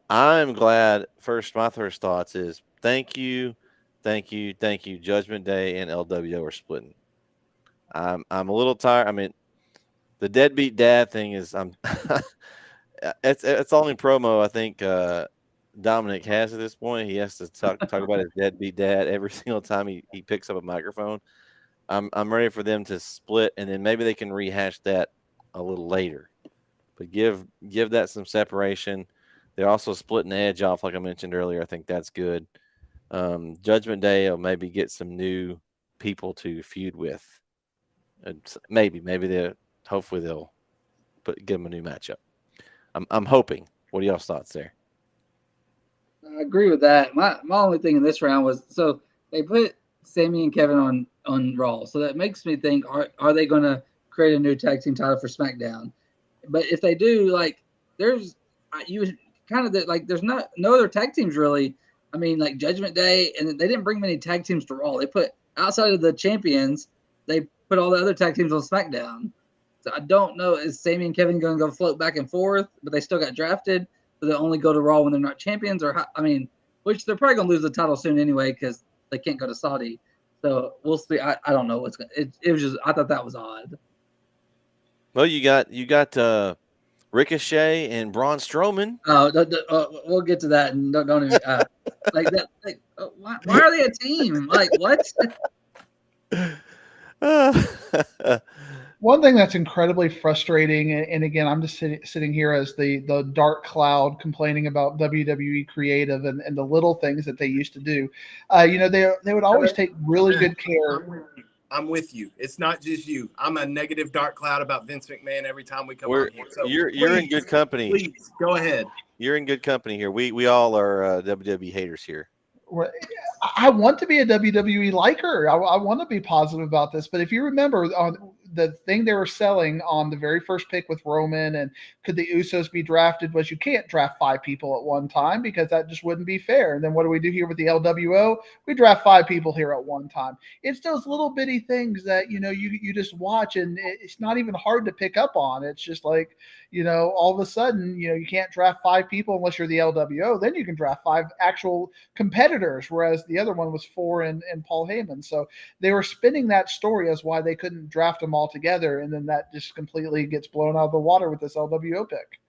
glad. My first thoughts is thank you. Judgment Day and LWO are splitting. I'm a little tired. I mean, the deadbeat dad thing is it's only promo. I think Dominic has at this point. He has to talk about his deadbeat dad every single time he picks up a microphone. I'm ready for them to split, and then maybe they can rehash that a little later. But give that some separation. They're also splitting Edge off, like I mentioned earlier. I think that's good. Judgment Day will maybe get some new people to feud with. Maybe hopefully they'll give them a new matchup. I'm hoping. What are y'all's thoughts there? I agree with that. My only thing in this round was so they put Sammy and Kevin on Raw, so that makes me think: are they going to create a new tag team title for SmackDown? But if they do, like, there's there's no other tag teams really. I mean, like Judgment Day, and they didn't bring many tag teams to Raw. They put outside of the champions, they put all the other tag teams on SmackDown. So I don't know, is Sammy and Kevin going to go float back and forth, but they still got drafted? So they only go to Raw when they're not champions, which they're probably going to lose the title soon anyway because they can't go to Saudi. So we'll see. I don't know what's going. It was just I thought that was odd. Well, you got Ricochet and Braun Strowman. Oh, we'll get to that, and don't even like that. Like, why are they a team? Like what? One thing that's incredibly frustrating, and again, I'm just sitting here as the dark cloud complaining about WWE creative and the little things that they used to do. They would always take really good care. I'm with you. It's not just you. I'm a negative dark cloud about Vince McMahon every time we come on here. So you're in good company. Please go ahead. You're in good company here. We all are WWE haters here. I want to be a WWE liker. I want to be positive about this. But if you remember on the thing they were selling on the very first pick with Roman and could the Usos be drafted was you can't draft 5 people at one time because that just wouldn't be fair. And then what do we do here with the LWO? We draft 5 people here at one time. It's those little bitty things that, you just watch and it's not even hard to pick up on. It's just like, all of a sudden, you can't draft 5 people unless you're the LWO. Then you can draft 5 actual competitors, whereas the other one was 4 and Paul Heyman. So they were spinning that story as why they couldn't draft them all together, and then that just completely gets blown out of the water with this LWO pick.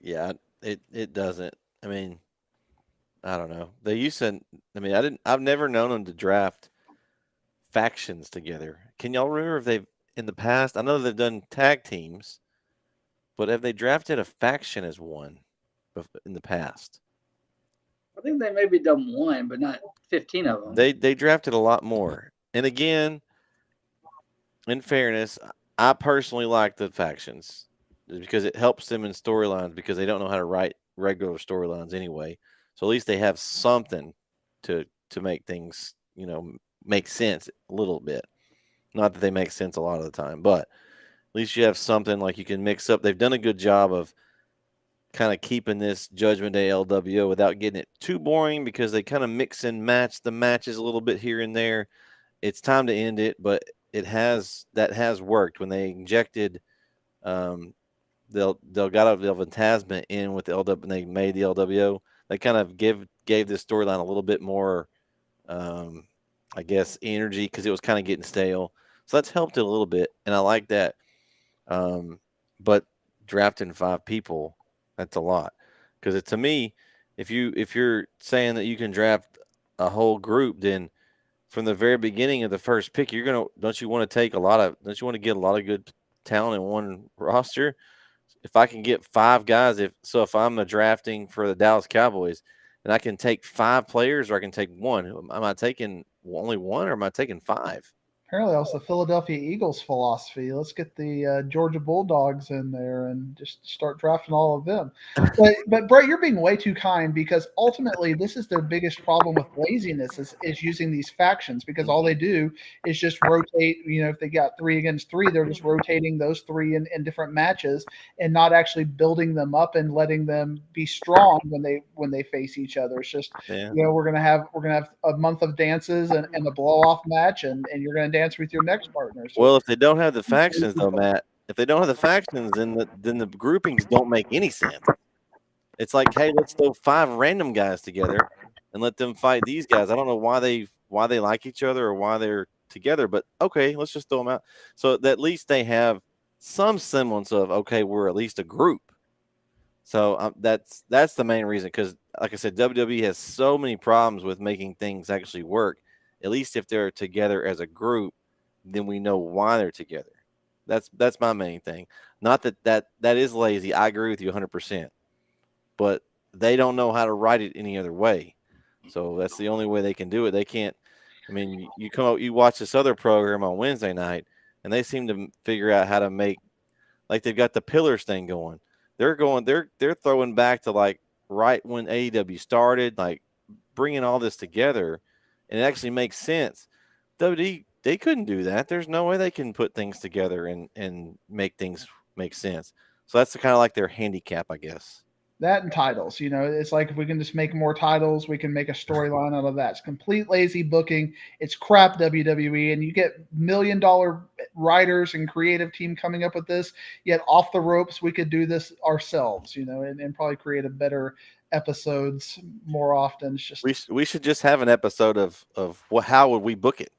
Yeah, it doesn't. I mean, I don't know. They used to. I mean, I've never known them to draft factions together. Can y'all remember if they've in the past? I know they've done tag teams, but have they drafted a faction as one in the past? I think they maybe done one, but not 15 of them. They drafted a lot more. And again, in fairness, I personally like the factions because it helps them in storylines because they don't know how to write regular storylines anyway. So at least they have something to make things, make sense a little bit. Not that they make sense a lot of the time, but at least you have something like you can mix up. They've done a good job of kind of keeping this Judgment Day LWO without getting it too boring because they kind of mix and match the matches a little bit here and there. It's time to end it, but that has worked when they injected Delgado del Fantasma in with the LW and they made the LWO. They kind of gave this storyline a little bit more, I guess, energy because it was kind of getting stale. So that's helped it a little bit, and I like that. But drafting 5 people, that's a lot because to me, if you're saying that you can draft a whole group, then from the very beginning of the first pick, don't you want to get a lot of good talent in one roster? If I can get 5 guys, if I'm drafting for the Dallas Cowboys, and I can take 5 players or I can take one, am I taking only one or am I taking 5? Apparently, that was the Philadelphia Eagles philosophy. Let's get the Georgia Bulldogs in there and just start drafting all of them. But Brett, you're being way too kind because ultimately, this is their biggest problem with laziness is using these factions because all they do is just rotate. If they got 3 against 3, they're just rotating those 3 in different matches and not actually building them up and letting them be strong when they face each other. It's just Yeah. we're gonna have a month of dances and a blow off match, and you're gonna dance with your next partner. So Well, if they don't have the factions, though, Matt, if they don't have the factions, then the groupings don't make any sense. It's like, hey, let's throw 5 random guys together and let them fight these guys. I don't know why they like each other or why they're together, but okay, let's just throw them out. So that at least they have some semblance of okay, we're at least a group. So that's the main reason because, like I said, WWE has so many problems with making things actually work. At least if they're together as a group, then we know why they're together. That's my main thing. Not that is lazy. I agree with you 100%. But they don't know how to write it any other way. So that's the only way they can do it. They can't. I mean, you watch this other program on Wednesday night, and they seem to figure out how to make like they've got the pillars thing going. They're throwing back to like right when AEW started, like bringing all this together, and it actually makes sense. WWE they couldn't do that. There's no way they can put things together and make things make sense. So that's kind of like their handicap, I guess. that and titles. It's like if we can just make more titles, we can make a storyline out of that. It's complete lazy booking. It's crap WWE, and you get $1 million writers and creative team coming up with this. Yet off the ropes, we could do this ourselves. And probably create a better episodes more often. It's just We should just have an episode of how would we book it?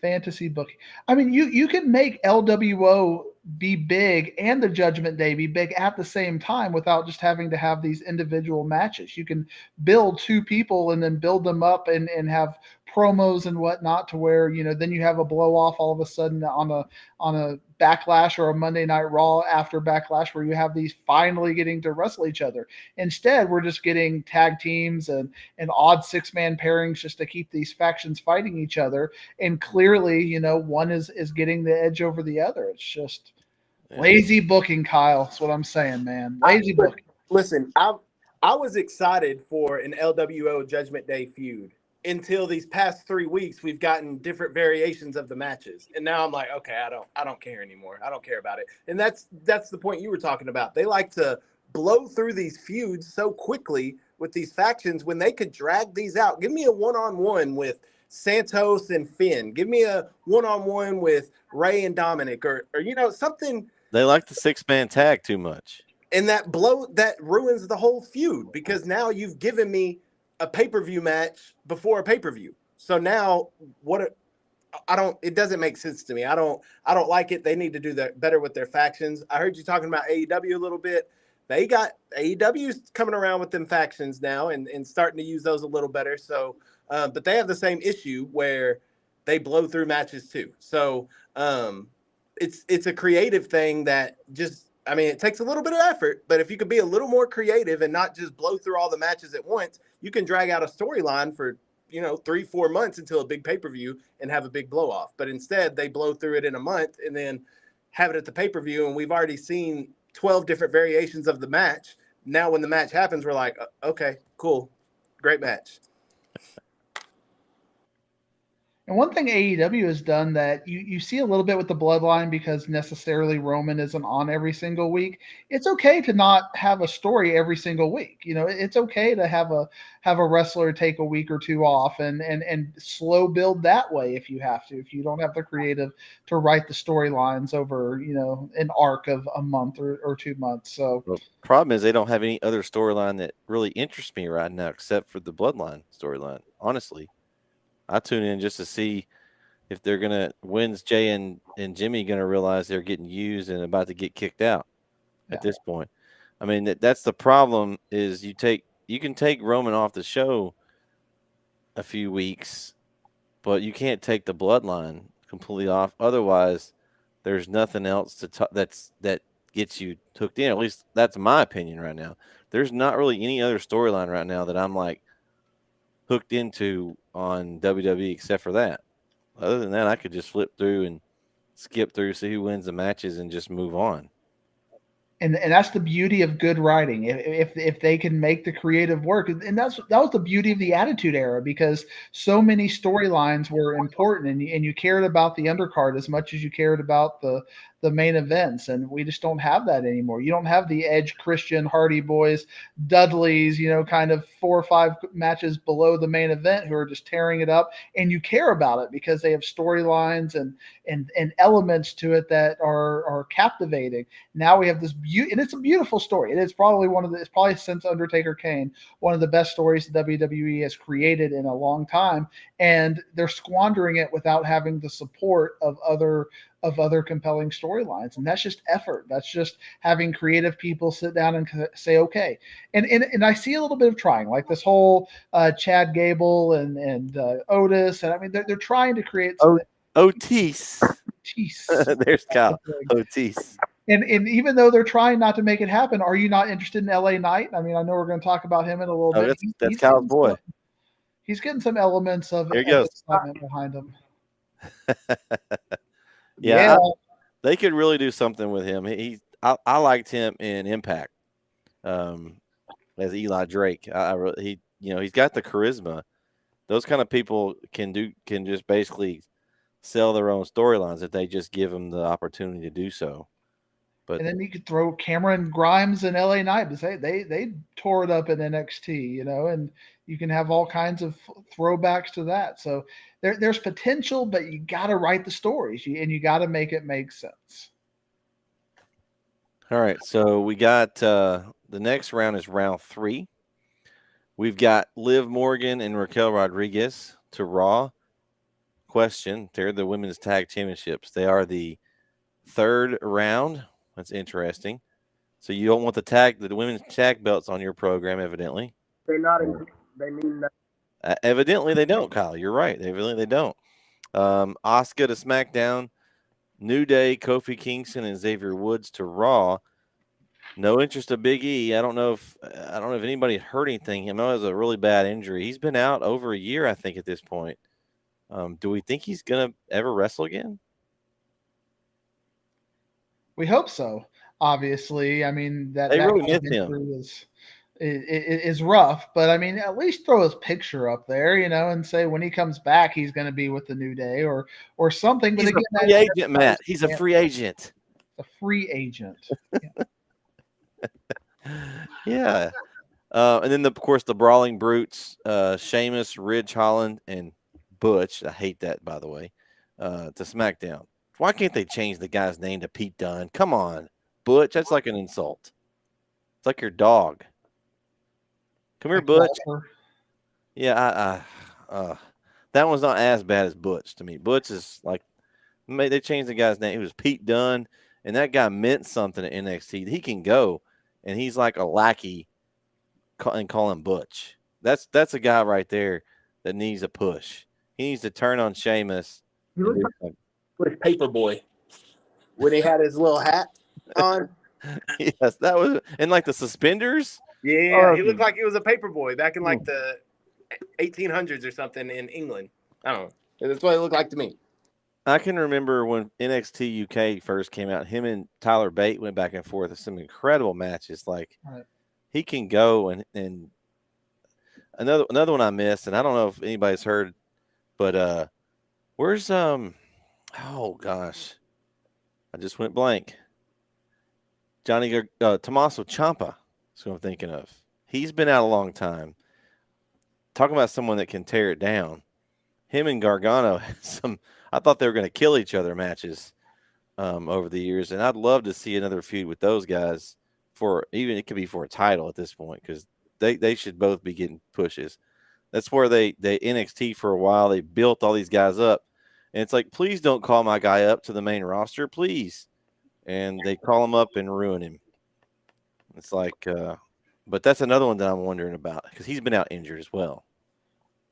fantasy booking. I mean, you could make LWO be big and the Judgment Day be big at the same time without just having to have these individual matches. You can build 2 people and then build them up and have promos and whatnot to where then you have a blow off all of a sudden on a Backlash or a Monday Night Raw after Backlash where you have these finally getting to wrestle each other. Instead, we're just getting tag teams and odd 6-man pairings just to keep these factions fighting each other. And clearly, one is getting the edge over the other. It's just lazy booking, Kyle. That's what I'm saying, man. Lazy booking. Listen, I was excited for an LWO Judgment Day feud until these past 3 weeks we've gotten different variations of the matches, and now I'm like, okay, I don't care anymore. I don't care about it. And that's the point you were talking about. They like to blow through these feuds so quickly with these factions when they could drag these out. Give me a one-on-one with Santos and Finn. Give me a one-on-one with Ray and Dominic, or something. They like the 6-man tag too much. And that ruins the whole feud because now you've given me a pay-per-view match before a pay-per-view. So now it doesn't make sense to me. I don't like it. They need to do that better with their factions. I heard you talking about AEW a little bit. they got AEW's coming around with them factions now and starting to use those a little better. So, but they have the same issue where they blow through matches too. So it's a creative thing that just, I mean, it takes a little bit of effort, but if you could be a little more creative and not just blow through all the matches at once, you can drag out a storyline for 3-4 months until a big pay-per-view and have a big blow off. But instead they blow through it in a month and then have it at the pay-per-view, and we've already seen 12 different variations of the match. Now when the match happens, we're like, okay, cool, great match. And one thing AEW has done that you see a little bit with the Bloodline, because necessarily Roman isn't on every single week. It's okay to not have a story every single week. It's okay to have a wrestler take a week or two off and slow build that way if you have to. If you don't have the creative to write the storylines over an arc of a month or 2 months. So the problem is they don't have any other storyline that really interests me right now except for the Bloodline storyline. Honestly, I tune in just to see if they're gonna, when's Jay and Jimmy gonna realize they're getting used and about to get kicked out. At this point, I mean that's the problem. Is you can take Roman off the show a few weeks, but you can't take the Bloodline completely off. Otherwise, there's nothing else that gets you hooked in. At least that's my opinion right now. There's not really any other storyline right now that I'm like hooked into on WWE except for that. Other than that, I could just flip through and skip through, see who wins the matches, and just move on. And that's the beauty of good writing. If they can make the creative work, and that was the beauty of the Attitude Era, because so many storylines were important, and you cared about the undercard as much as you cared about the main events, and we just don't have that anymore. You don't have the Edge, Christian, Hardy Boys, Dudleys, kind of 4 or 5 matches below the main event who are just tearing it up, and you care about it because they have storylines and elements to it that are captivating. Now we have this and it's a beautiful story. It is probably it's probably since Undertaker Kane, one of the best stories the WWE has created in a long time, and they're squandering it without having the support of other compelling storylines. And that's just effort. That's just having creative people sit down and say, okay. And I see a little bit of trying, like this whole Chad Gable and Otis. And I mean, they're trying to create Otis. Otis. There's Kyle. Otis. And even though they're trying not to make it happen, are you not interested in LA Knight? I mean, I know we're going to talk about him in a little bit. That's Kyle's boy. He's getting some elements of excitement behind him. Yeah. They could really do something with him. I liked him in Impact as Eli Drake. He's got the charisma. Those kind of people can just basically sell their own storylines if they just give them the opportunity to do so. But and then you could throw Cameron Grimes and LA Knight and say they tore it up in NXT, and you can have all kinds of throwbacks to that. So there's potential, but you got to write the stories and you got to make it make sense. All right, so we got the next round is round 3. We've got Liv Morgan and Raquel Rodriguez to Raw. Question: they're the women's tag championships. They are the 3rd round. That's interesting. So you don't want the women's tag belts on your program, evidently. They're not. They mean that. Evidently they don't, Kyle. You're right. Evidently they don't. Asuka to SmackDown. New Day, Kofi Kingston, and Xavier Woods to Raw. No interest of Big E. I don't know if anybody heard anything. I know he has a really bad injury. He's been out over a year, I think, at this point. Do we think he's gonna ever wrestle again? We hope so. Obviously, I mean that really miss him. Is rough, but I mean, at least throw his picture up there, and say when he comes back, he's going to be with the New Day or something. But he's a free agent, Matt. He's a free agent. A free agent. Yeah. And then of course the Brawling Brutes, Sheamus, Ridge Holland, and Butch. I hate that, by the way. To SmackDown. Why can't they change the guy's name to Pete Dunne? Come on, Butch. That's like an insult. It's like your dog. Come here, Butch. Yeah, that one's not as bad as Butch to me. Butch is like, they changed the guy's name. It was Pete Dunne, and that guy meant something at NXT. He can go. and he's like a lackey, and call him Butch. That's a guy right there that needs a push. He needs to turn on Sheamus. He And looks do like something. With Paperboy when he had his little hat on. Yes, that was, and like the suspenders. Yeah, Oh, he looked like he was a paperboy back in Hmm. like the 1800s or something in England. I don't know. That's what it looked like to me. I can remember when NXT UK first came out. Him and Tyler Bate went back and forth with some incredible matches. Like Right. he can go, and another one I missed, and I don't know if anybody's heard, but where's oh gosh, I just went blank. Tommaso Ciampa is who I'm thinking of. He's been out a long time. Talking about someone that can tear it down. Him and Gargano had some. I thought they were going to kill each other matches over the years, and I'd love to see another feud with those guys for even it could be for a title at this point because they should both be getting pushes. That's where they NXT for a while they built all these guys up, and it's like please don't call my guy up to the main roster, please, and they call him up and ruin him. It's like, but that's another one that I'm wondering about because he's been out injured as well.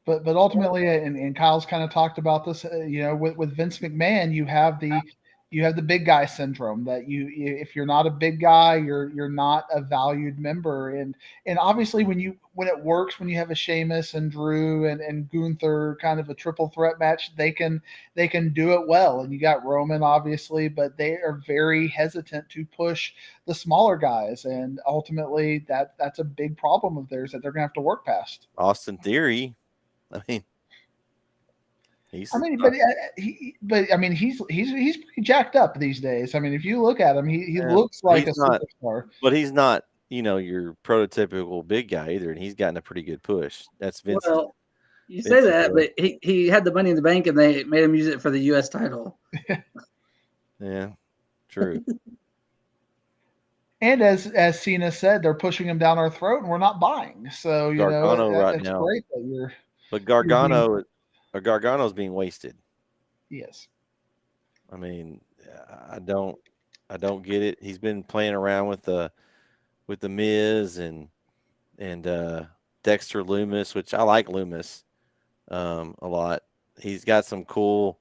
But ultimately, and Kyle's kind of talked about this, with Vince McMahon, you have the big guy syndrome that if you're not a big guy, you're not a valued member, and obviously when it works, when you have a Sheamus and Drew and Gunther kind of a triple threat match, they can do it well, and you got Roman obviously, but they are very hesitant to push the smaller guys, and ultimately that's a big problem of theirs that they're gonna have to work past. Austin Theory, I mean, he's. But I mean, he's pretty jacked up these days. I mean, if you look at him, he looks like a not, superstar. but he's not, your prototypical big guy either, and he's gotten a pretty good push. That's Vince. Well, you say that, but he had the Money in the Bank, and they made him use it for the U.S. title. Yeah, true. And as Cena said, they're pushing him down our throat, and we're not buying. So Gargano right it's now. great that you're. But Gargano's being wasted. Yes. I mean, I don't get it. He's been playing around with the Miz and Dexter Loomis, which I like Loomis a lot. He's got some cool,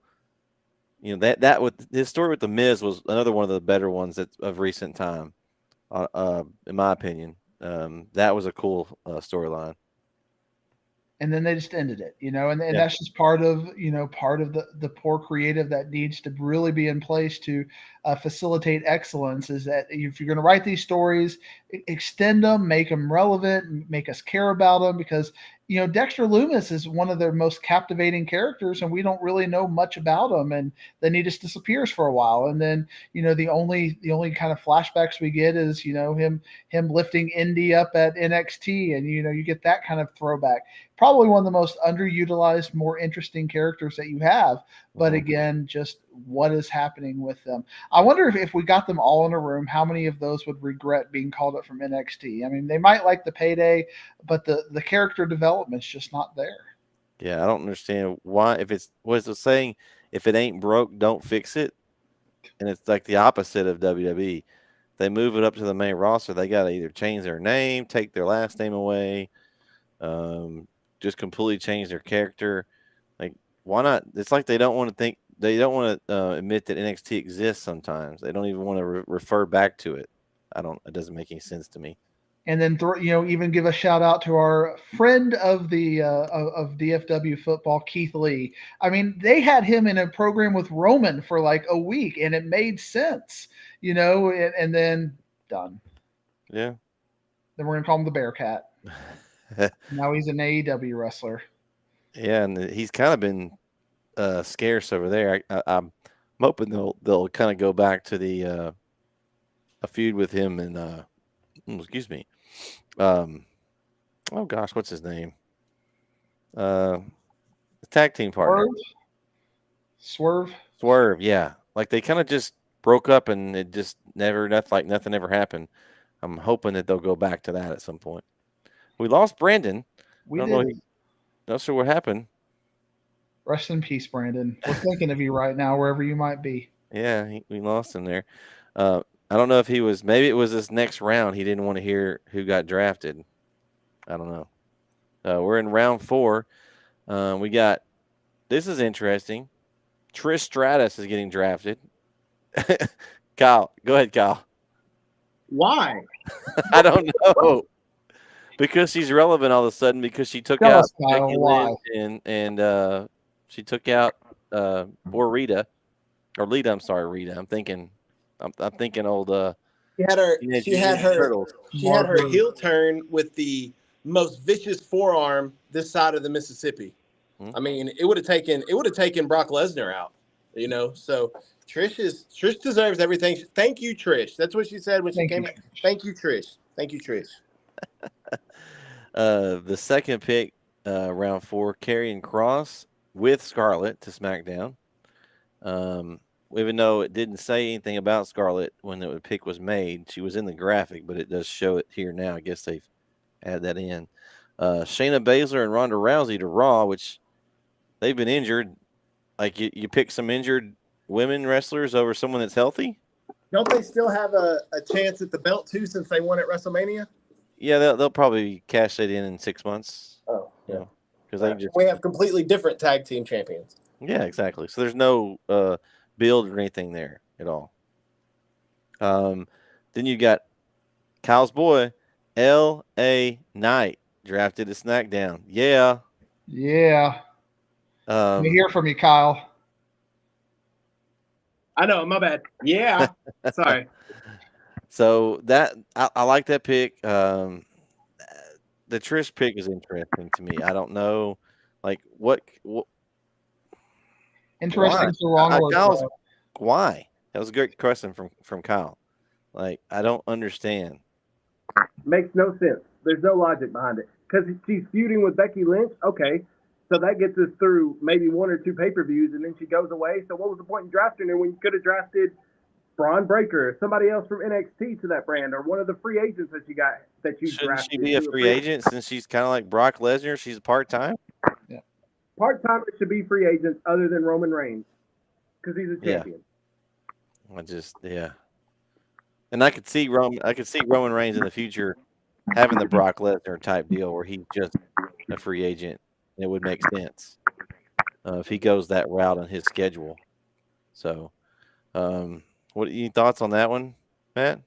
that with his story with the Miz was another one of the better ones of recent time, in my opinion. That was a cool storyline. And then they just ended it, and that's just part of the poor creative that needs to really be in place to facilitate excellence. Is that if you're going to write these stories, extend them, make them relevant, make us care about them, because Dexter Loomis is one of their most captivating characters, and we don't really know much about him, and then he just disappears for a while, and then the only kind of flashbacks we get is him lifting Indy up at NXT, and you get that kind of throwback. Probably one of the most underutilized, more interesting characters that you have, but again, just what is happening with them. I wonder if we got them all in a room, how many of those would regret being called up from NXT? I mean, they might like the payday, but the character development's just not there. Yeah, I don't understand why. If it's what's it saying? If it ain't broke, don't fix it. And it's like the opposite of WWE. They move it up to the main roster. They got to either change their name, take their last name away, just completely change their character. Like, why not? It's like they don't want to admit that NXT exists. Sometimes they don't even want to refer back to it. It doesn't make any sense to me. And then even give a shout out to our friend of the of DFW football, Keith Lee. I mean, they had him in a program with Roman for like a week, and it made sense, and then done. Yeah. Then we're gonna call him the Bearcat. Now he's an AEW wrestler. Yeah, and he's kind of been scarce over there. I'm hoping they'll kind of go back to the a feud with him and excuse me. Oh gosh, what's his name? The tag team partner. Swerve. Yeah, like they kind of just broke up and it just nothing ever happened. I'm hoping that they'll go back to that at some point. We lost Brandon. Not sure what happened. Rest in peace, Brandon. We're thinking of you right now, wherever you might be. Yeah, we lost him there. I don't know if he was. Maybe it was this next round. He didn't want to hear who got drafted. I don't know. We're in round 4. We got. This is interesting. Trish Stratus is getting drafted. Kyle, go ahead, Kyle. Why? I don't know. Because she's relevant all of a sudden because she took Tell out us, Kyle, Becky why? Lynch and she took out poor Rita or Lita. I'm sorry, Rita. I'm thinking old She had her. Teenage She had Mutant her. Turtles. She had her Margaret. heel turn with the most vicious forearm this side of the Mississippi. Hmm. I mean, it would have taken Brock Lesnar out. So Trish deserves everything. Thank you, Trish. That's what she said when she Thank came you. in. Thank you, Trish. Thank you, Trish. The second pick, round 4, Karrion Kross with Scarlett to SmackDown. Even though it didn't say anything about Scarlett when the pick was made, she was in the graphic, but it does show it here now. I guess they've added that in. Shayna Baszler and Ronda Rousey to Raw, which they've been injured. Like you pick some injured women wrestlers over someone that's healthy. Don't they still have a chance at the belt too since they won at WrestleMania? Yeah, they'll probably cash it in 6 months. Oh, yeah. Because they just We have completely different tag team champions. Yeah, exactly. So there's no build or anything there at all. Then you got Kyle's boy, L.A. Knight, drafted to SmackDown. Yeah. Yeah. Let me Um, hear from you, Kyle. I know, my bad. Yeah. Sorry. so that I like that pick. The Trish pick is interesting to me. I don't know, like what Interesting is the wrong word. Kyle's Kyle. why? That was a great question from Kyle. Like I don't understand. Makes no sense. There's no logic behind it. Because she's feuding with Becky Lynch. Okay. So that gets us through maybe 1 or 2 pay-per-views, and then she goes away. So what was the point in drafting her when you could have drafted Braun Breaker or somebody else from NXT to that brand, or one of the free agents that you Shouldn't drafted? she be a free agent since she's kind of like Brock Lesnar? She's part time. Part-time should be free agents other than Roman Reigns because he's a Yeah. champion. And I could see Roman Reigns in the future having the Brock Lesnar type deal where he's just a free agent. And it would make sense if he goes that route on his schedule. So, what any thoughts on that one, Matt?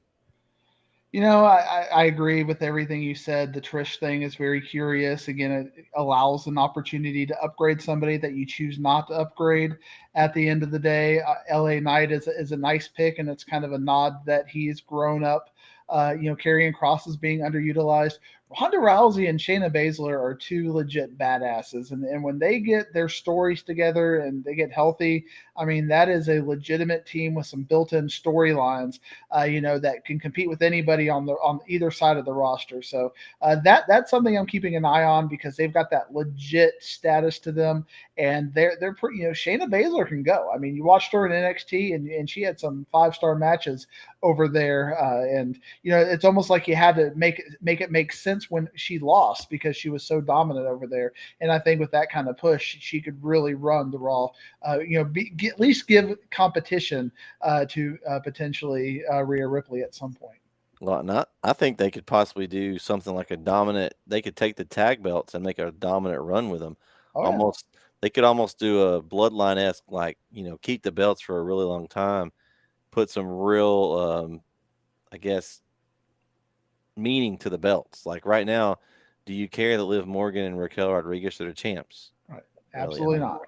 I agree with everything you said. The Trish thing is very curious. Again, it allows an opportunity to upgrade somebody that you choose not to upgrade at the end of the day. LA Knight is a nice pick, and it's kind of a nod that he's grown up. Karrion Kross is being underutilized. Ronda Rousey and Shayna Baszler are 2 legit badasses. And when they get their stories together and they get healthy, I mean, that is a legitimate team with some built-in storylines, that can compete with anybody on either side of the roster. So that's something I'm keeping an eye on because they've got that legit status to them, and they're pretty. Shayna Baszler can go. I mean, you watched her in NXT, and she had some 5-star matches over there, and it's almost like you had to make it make sense when she lost because she was so dominant over there. And I think with that kind of push, she could really run the Raw. At least give competition to potentially Rhea Ripley at some point. Well, I think they could possibly do something like a dominant. They could take the tag belts and make a dominant run with them. Oh, yeah. They could almost do a bloodline esque, like keep the belts for a really long time, put some real, I guess, meaning to the belts. Like right now, do you care that Liv Morgan and Raquel Rodriguez are the champs? Right. Really? Absolutely not.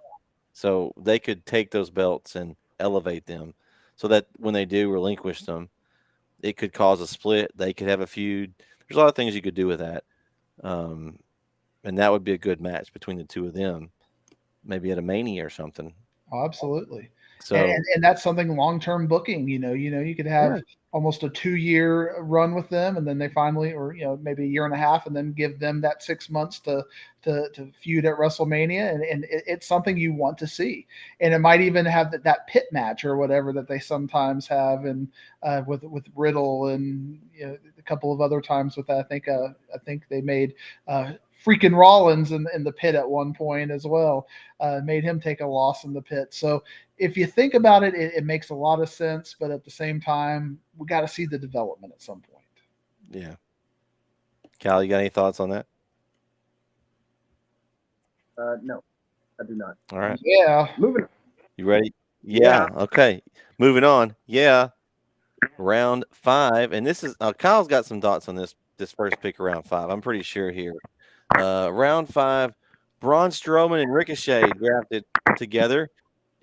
So they could take those belts and elevate them so that when they do relinquish them, it could cause a split. They could have a feud. There's a lot of things you could do with that. And that would be a good match between the two of them, maybe at a Mania or something. Oh, absolutely. So And that's something long-term booking. You could have almost a 2-year run with them, and then they finally, or maybe a year and a half, and then give them that 6 months to feud at WrestleMania, and it's something you want to see. And it might even have that pit match or whatever that they sometimes have, and with Riddle, and a couple of other times with that. I think they made freaking Rollins in the pit at one point as well. Made him take a loss in the pit. So if you think about it, it makes a lot of sense. But at the same time, we got to see the development at some point. Yeah. Cal, you got any thoughts on that? No, I do not. All right. Yeah. Moving. You ready? Yeah. Okay. Moving on. Yeah. Round 5. And this is Kyle's got some thoughts on this first pick of round 5. I'm pretty sure here. Round 5, Braun Strowman and Ricochet drafted together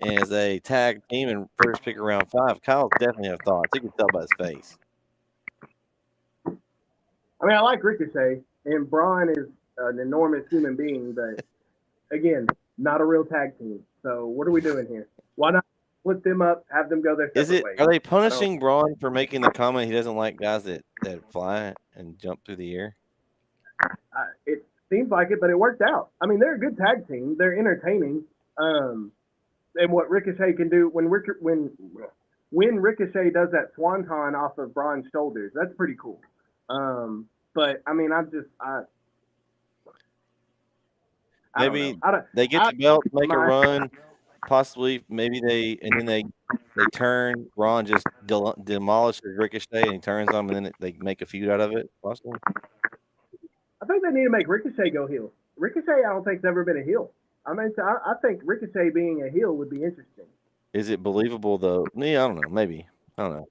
as a tag team and first pick of round 5. Kyle definitely have thoughts. You can tell by his face. I mean, I like Ricochet, and Braun is an enormous human being, but again, not a real tag team. So what are we doing here? Why not split them up, have them go their separate ways? Are they punishing Braun for making the comment he doesn't like guys that fly and jump through the air? It seems like it, but it worked out. I mean, they're a good tag team. They're entertaining. And what Ricochet can do when Ricochet does that swanton off of Braun's shoulders, that's pretty cool. But I mean, maybe they get the belt, make a run, possibly. Maybe they turn. Braun just demolishes Ricochet and he turns them, and then they make a feud out of it. Possibly. I think they need to make Ricochet go heel. Ricochet, I don't think, has ever been a heel. I mean, so I think Ricochet being a heel would be interesting. Is it believable though? Yeah, I don't know. Maybe I don't know.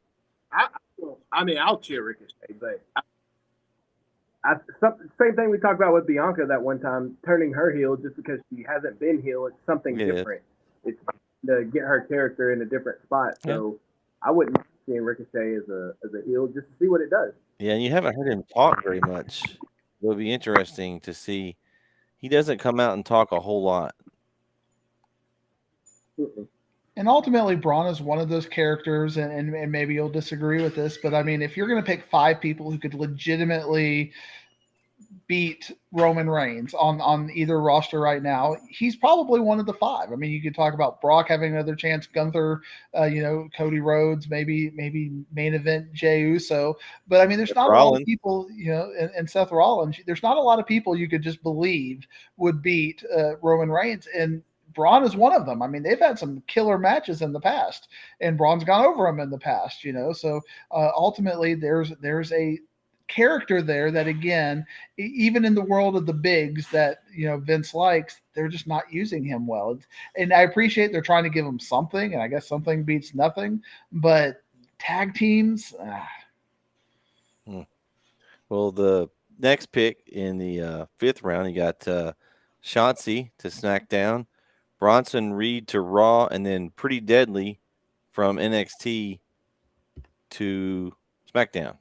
I mean, I'll cheer Ricochet, but same thing we talked about with Bianca that one time, turning her heel just because she hasn't been heel. It's something different. It's to get her character in a different spot. So I wouldn't see Ricochet as a heel just to see what it does. Yeah, and you haven't heard him talk very much. It would be interesting to see. He doesn't come out and talk a whole lot. And ultimately, Braun is one of those characters, and maybe you'll disagree with this, but I mean, if you're going to pick 5 people who could legitimately beat Roman Reigns on either roster right now, he's probably one of the 5. I mean, you could talk about Brock having another chance, Gunther, Cody Rhodes, maybe main event Jey Uso. But I mean, there's not a lot of people, and Seth Rollins. There's not a lot of people you could just believe would beat Roman Reigns, and Braun is one of them. I mean, they've had some killer matches in the past, and Braun's gone over them in the past. So ultimately, there's a character there that, again, even in the world of the bigs that Vince likes, they're just not using him well. And I appreciate they're trying to give him something, and I guess something beats nothing. But tag teams. Well, the next pick in the 5th round, you got Shotzi to SmackDown, Bronson Reed to Raw, and then Pretty Deadly from NXT to SmackDown.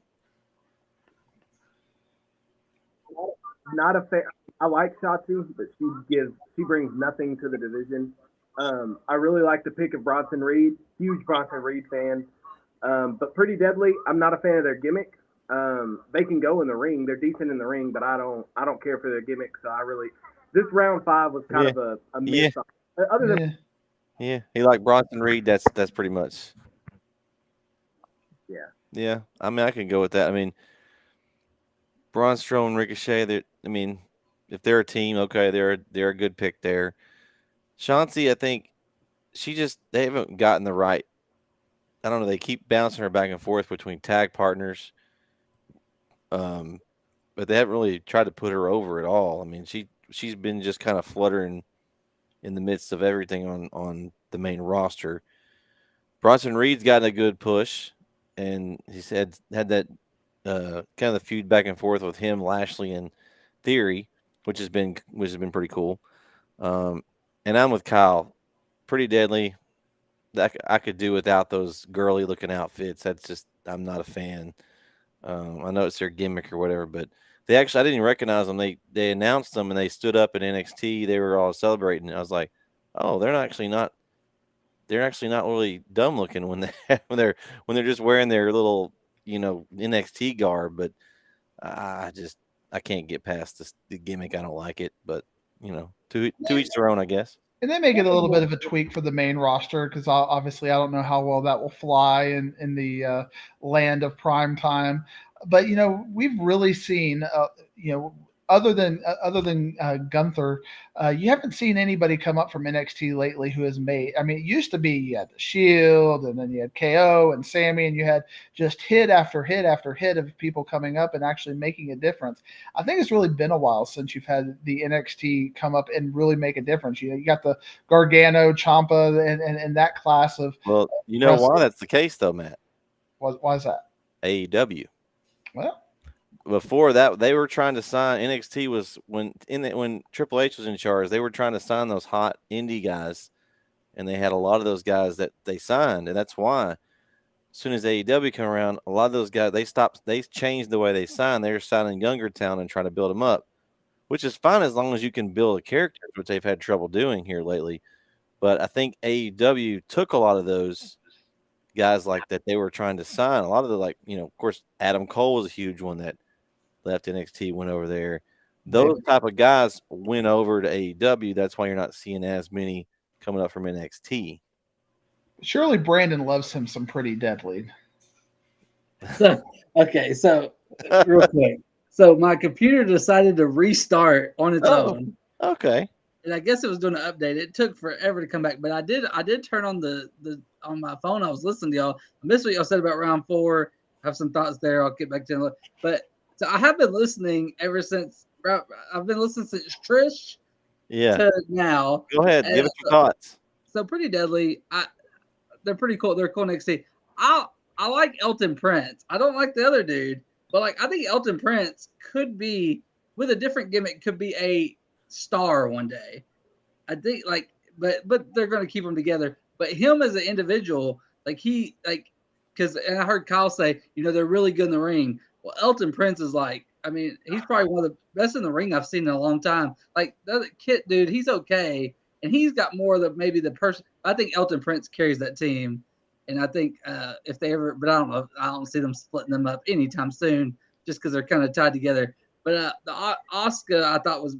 Not a fan. I like Shotzi, but she brings nothing to the division. I really like the pick of Bronson Reed. Huge Bronson Reed fan. But Pretty Deadly, I'm not a fan of their gimmick. They can go in the ring. They're decent in the ring, but I don't care for their gimmick. So this round 5 was kind of a miss. Other than he liked Bronson Reed. That's pretty much. Yeah. Yeah. I mean, I can go with that. I mean, Braun Strowman, Ricochet. If they're a team, okay, they're a good pick there. Shotzi, I think they haven't gotten the right. I don't know. They keep bouncing her back and forth between tag partners, but they haven't really tried to put her over at all. I mean, she's been just kind of fluttering in the midst of everything on the main roster. Bronson Reed's gotten a good push, and he's had that kind of the feud back and forth with him, Lashley, and Theory, which has been pretty cool. And I'm with Kyle. Pretty Deadly. I could do without those girly looking outfits. That's just, I'm not a fan. I know it's their gimmick or whatever, but I didn't even recognize them. They announced them and they stood up in NXT. They were all celebrating. I was like, oh, they're actually not really dumb looking when they're just wearing their little NXT garb. But I can't get past the gimmick. I don't like it, but to each their own, I guess. And they make it a little bit of a tweak for the main roster because obviously I don't know how well that will fly in the land of prime time. But we've really seen other than Gunther, you haven't seen anybody come up from NXT lately who has made. I mean, it used to be you had the Shield, and then you had KO and Sammy, and you had just hit after hit after hit of people coming up and actually making a difference. I think it's really been a while since you've had the NXT come up and really make a difference. You got the Gargano, Ciampa, and that class of. Well, you know why that's the case, though, Matt? Why is that? AEW. Well, before that, they were trying to sign. NXT was when Triple H was in charge. They were trying to sign those hot indie guys, and they had a lot of those guys that they signed, and that's why. As soon as AEW came around, a lot of those guys they changed the way they signed. They were signing younger talent and trying to build them up, which is fine as long as you can build a character, which they've had trouble doing here lately. But I think AEW took a lot of those guys like that they were trying to sign. A lot of the of course, Adam Cole was a huge one that left NXT, went over there. Those type of guys went over to AEW. That's why you're not seeing as many coming up from NXT. Surely Brandon loves him some Pretty Deadly. So, okay, so real quick. So my computer decided to restart on its own. Okay. And I guess it was doing an update. It took forever to come back, but I did turn on the on my phone. I was listening to y'all. I missed what y'all said about round 4. I have some thoughts there. I'll get back to it. But so I have been listening ever since. I've been listening since Trish. Yeah. To now. Go ahead. Give us your thoughts. So Pretty Deadly. They're pretty cool. They're cool next to. I like Elton Prince. I don't like the other dude, but I think Elton Prince could be with a different gimmick. Could be a star one day. I think but they're going to keep them together. But him as an individual, because I heard Kyle say, they're really good in the ring. Well, Elton Prince is he's probably one of the best in the ring I've seen in a long time. Like the other Kit dude, he's okay, and he's got more of the person. I think Elton Prince carries that team, and I think if they ever, but I don't know, I don't see them splitting them up anytime soon, just because they're kind of tied together. But the Asuka, I thought was.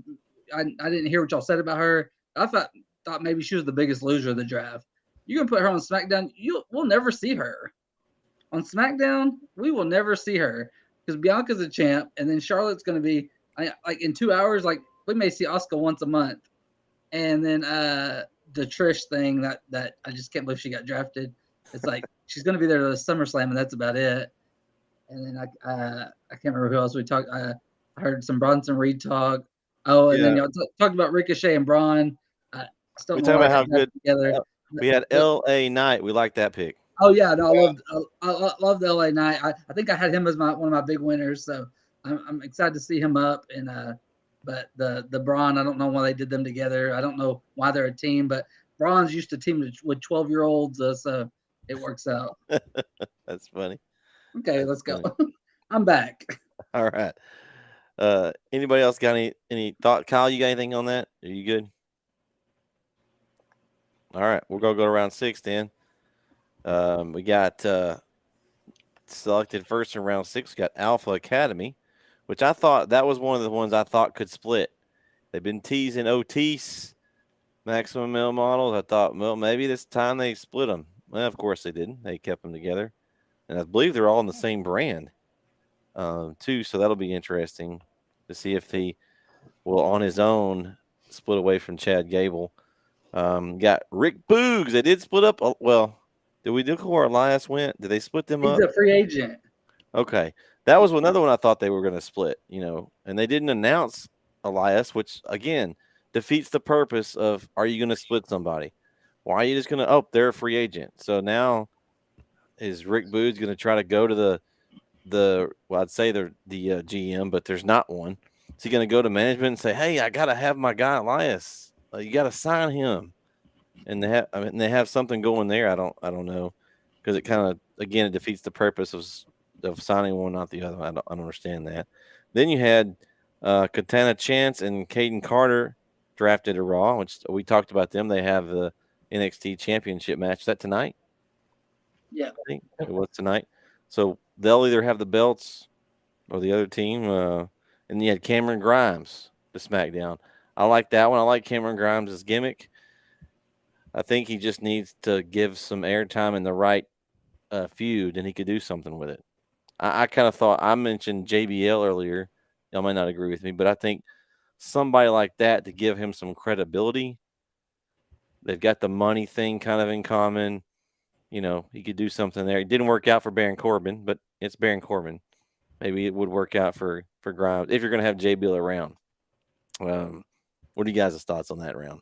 I didn't hear what y'all said about her. I thought maybe she was the biggest loser of the draft. You can put her on SmackDown. We'll never see her on SmackDown. We will never see her because Bianca's a champ, and then Charlotte's going to be in 2 hours. We may see Asuka once a month, and then the Trish thing that I just can't believe she got drafted. It's she's going to be there to the SummerSlam, and that's about it. And then I can't remember who else we talked. I heard some Bronson Reed talk. Oh, and then y'all talked about Ricochet and Braun. We talking about how good together. We had LA Knight. We like that pick. Oh yeah, no, I loved LA Knight. I think I had him as one of my big winners. So I'm excited to see him up. And but the Braun, I don't know why they did them together. I don't know why they're a team, but Braun's used to team with 12-year-olds, so it works out. That's funny. Okay, let's go. I'm back. All right. Anybody else got any thought? Kyle, you got anything on that? Are you good? All right, we're gonna go to round 6 then. We got selected first in round 6. We got Alpha Academy, which I thought that was one of the ones I thought could split. They've been teasing Otis, Maximum Male Models. I thought, well, maybe this time they split them. Well, of course they didn't. They kept them together, and I believe they're all in the same brand, too. So that'll be interesting to see if he will, on his own, split away from Chad Gable. Got Rick Boogs. They did split up. Well, did we look where Elias went? Did they split them up? He's a free agent. Okay. That was another one I thought they were going to split, and they didn't announce Elias, which, again, defeats the purpose of, are you going to split somebody? Why are you just going to, they're a free agent. So now is Rick Boogs going to try to go to I'd say the GM, but there's not one. Is he going to go to management and say, hey, I got to have my guy Elias. You got to sign him. And they have something going there. I don't know, because it kind of, again, it defeats the purpose of signing one, not the other. I don't understand that. Then you had Katana Chance and Caden Carter drafted to Raw, which we talked about them. They have the NXT Championship match. Is that tonight? Yeah, I think it was tonight. So they'll either have the belts or the other team. And you had Cameron Grimes to SmackDown. I like that one. I like Cameron Grimes' gimmick. I think he just needs to give some airtime in the right feud, and he could do something with it. I kind of thought, I mentioned JBL earlier. Y'all might not agree with me, but I think somebody like that to give him some credibility. They've got the money thing kind of in common. You know, he could do something there. It didn't work out for Baron Corbin, but it's Baron Corbin. Maybe it would work out for Grimes if you're going to have Jay Bill around. What are you guys' thoughts on that round?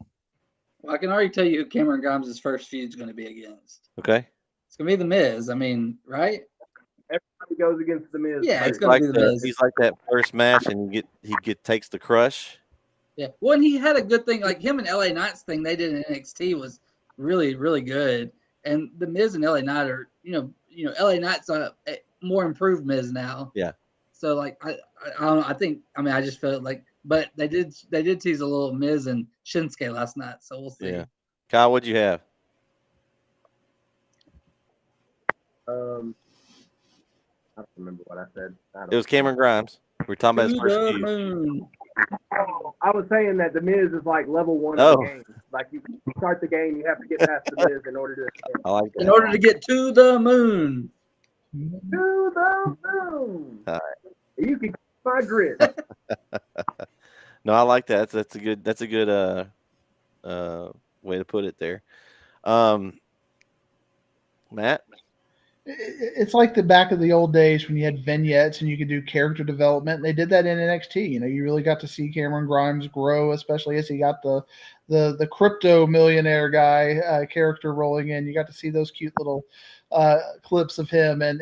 Well, I can already tell you who Cameron Grimes' first feud is going to be against. Okay. It's going to be The Miz. I mean, right? Everybody goes against the Miz. Yeah, it's He's going to like be The Miz. he's like that first match, and he takes the crush. Yeah. Well, and he had a good thing. Like him and LA Knight's thing they did in NXT was really, really good. And The Miz and LA Knight are, LA Knight's a more improved Miz now. Yeah. So like I don't know, I just felt like, but they did tease a little Miz and Shinsuke last night, so we'll see. Yeah. Kyle, what'd you have? I don't remember what I said. It was Cameron Grimes. We were talking about his first feud. Moon. I was saying that the Miz is like level 1 Oh. of the game. Like you start the game, you have to get past the Miz in order to. I like that. In order to get to the moon. To the moon. All right. You can keep my grit. No, I like that. That's a good way to put it there. Matt? It's like the back of the old days when you had vignettes and you could do character development. They did that in NXT. You really got to see Cameron Grimes grow, especially as he got the crypto millionaire guy character rolling in. You got to see those cute little clips of him, and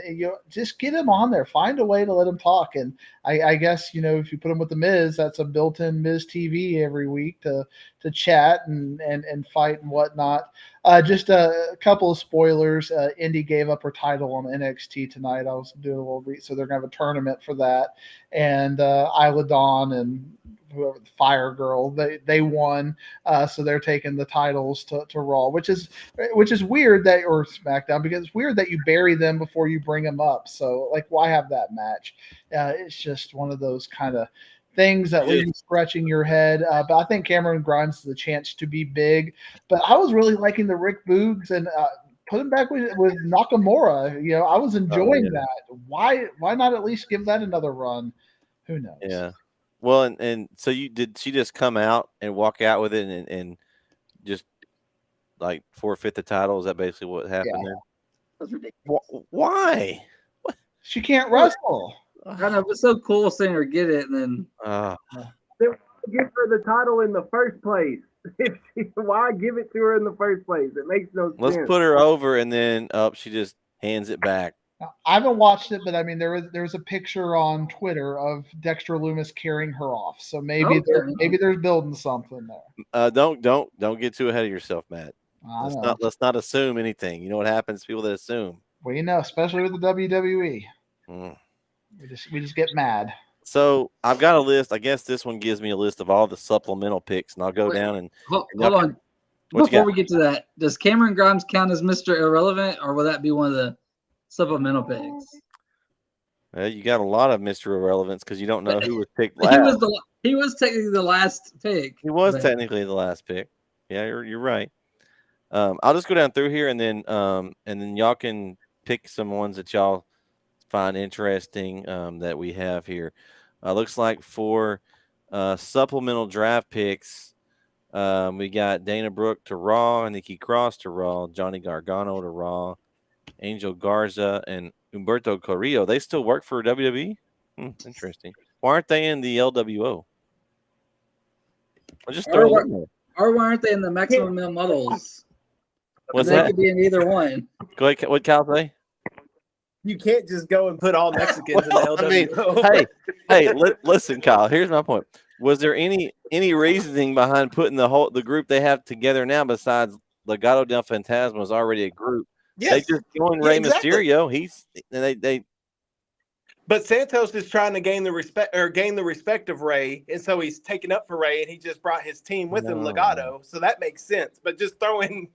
just get him on there. Find a way to let him talk. And I guess if you put him with the Miz, that's a built-in Miz TV every week to chat and fight and whatnot. Just a couple of spoilers. Indy gave up her title on NXT tonight. I was doing a little so they're gonna have a tournament for that. And Isla Dawn and whoever the Fire Girl, they won. So they're taking the titles to Raw, which is weird or SmackDown, because it's weird that you bury them before you bring them up. So like, why have that match? It's just one of those kind of things that leave you scratching your head. But I think Cameron Grimes has a chance to be big. But I was really liking the Rick Boogs and put him back with Nakamura. I was enjoying that. Why not at least give that another run? Who knows? Yeah. Well, and so she just come out and walk out with it and just like forfeit the title? Is that basically what happened there? That's ridiculous. Why? She can't wrestle. I know, it's so cool seeing her get it, and then They give her the title in the first place. Why give it to her in the first place? It makes no sense. Let's put her over, and then she just hands it back. I haven't watched it, but I mean, there's a picture on Twitter of Dexter Lumis carrying her off. So maybe there's building something there. Don't get too ahead of yourself, Matt. Let's not assume anything. You know what happens to people that assume. Well, especially with the WWE. We just get mad. So I've got a list. I guess this one gives me a list of all the supplemental picks, and I'll go down and hold on. Before we get to that, does Cameron Grimes count as Mr. Irrelevant, or will that be one of the supplemental picks? Well, you got a lot of Mr. Irrelevance because you don't know who was picked last. He was technically the last pick. He was technically the last pick. Yeah, you're right. I'll just go down through here, and then y'all can pick some ones that y'all find interesting that we have here. Looks like for supplemental draft picks, we got Dana Brooke to Raw, Nikki Cross to Raw, Johnny Gargano to Raw, Angel Garza, and Humberto Carrillo. They still work for WWE? Interesting. Why aren't they in the LWO? I'll just throw them in there. Or why aren't they in the Maximum Male Models? What's they that? could be in either one. Go ahead. What'd Cal say? You can't just go and put all Mexicans in the LWO. I mean, hey, listen, Kyle. Here's my point. Was there any reasoning behind putting the group they have together now besides Legado del Fantasma was already a group? Yes. They just joined Rey Mysterio. But Santos is trying to gain the respect of Rey, and so he's taking up for Rey, and he just brought his team with him, Legado. So that makes sense. But just throwing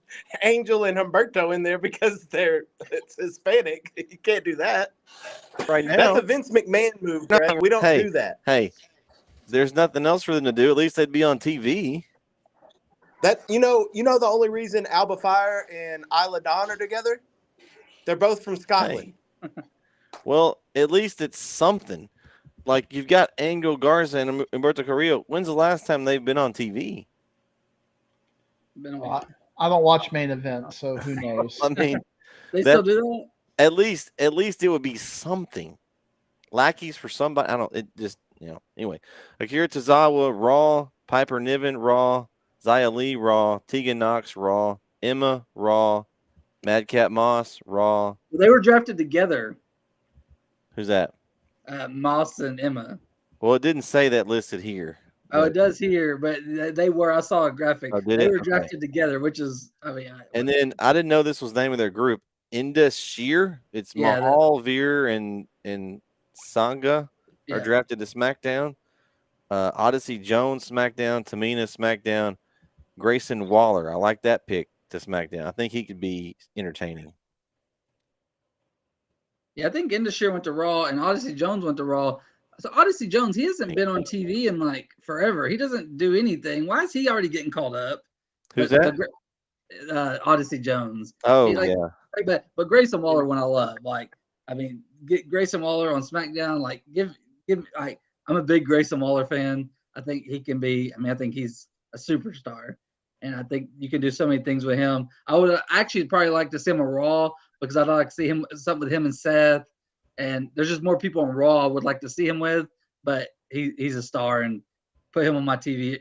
Angel and Humberto in there because it's Hispanic, you can't do that. Right now, that's a Vince McMahon move, Greg. We don't do that. Hey, there's nothing else for them to do. At least they'd be on TV. That you know the only reason Alba Fire and Isla Dawn are together, they're both from Scotland. Hey. Well, at least it's something. Like you've got Angel Garza and Humberto Carrillo. When's the last time they've been on TV? Been a while. I don't watch main events, so who knows? I mean, They that still do that. at least it would be something. Lackeys for somebody. I don't. It just Anyway, Akira Tozawa Raw, Piper Niven Raw, Xia Li Raw, Tegan Knox Raw, Emma Raw, Madcap Moss Raw. They were drafted together, Who's that? Moss and Emma. Well, it didn't say that listed here. Oh, but- it does here, but they were. I saw a graphic. Oh, did They it? were Okay. drafted together, which is, I mean, And then I didn't know this was the name of their group. Indus Shear. It's Yeah, Mahal, Veer, and Sangha are yeah. drafted to SmackDown. Odyssey Jones SmackDown. Tamina SmackDown. Grayson Waller. I like that pick to SmackDown. I think he could be entertaining. Yeah, I think Indusher went to Raw and Odyssey Jones went to Raw. So Odyssey Jones, he hasn't been on TV in like forever. He doesn't do anything. Why is he already getting called up? Who's But- that? but, Odyssey Jones. Oh, He, like, yeah. But Grayson Waller, one I love. Like, I mean, get Grayson Waller on SmackDown. Like, give. Like, I'm a big Grayson Waller fan. I think he can be. I mean, I think he's a superstar, and I think you can do so many things with him. I would actually probably like to see him on Raw because I'd like to see him something with him and Seth. And there's just more people on Raw I would like to see him with. But he's a star, and put him on my TV.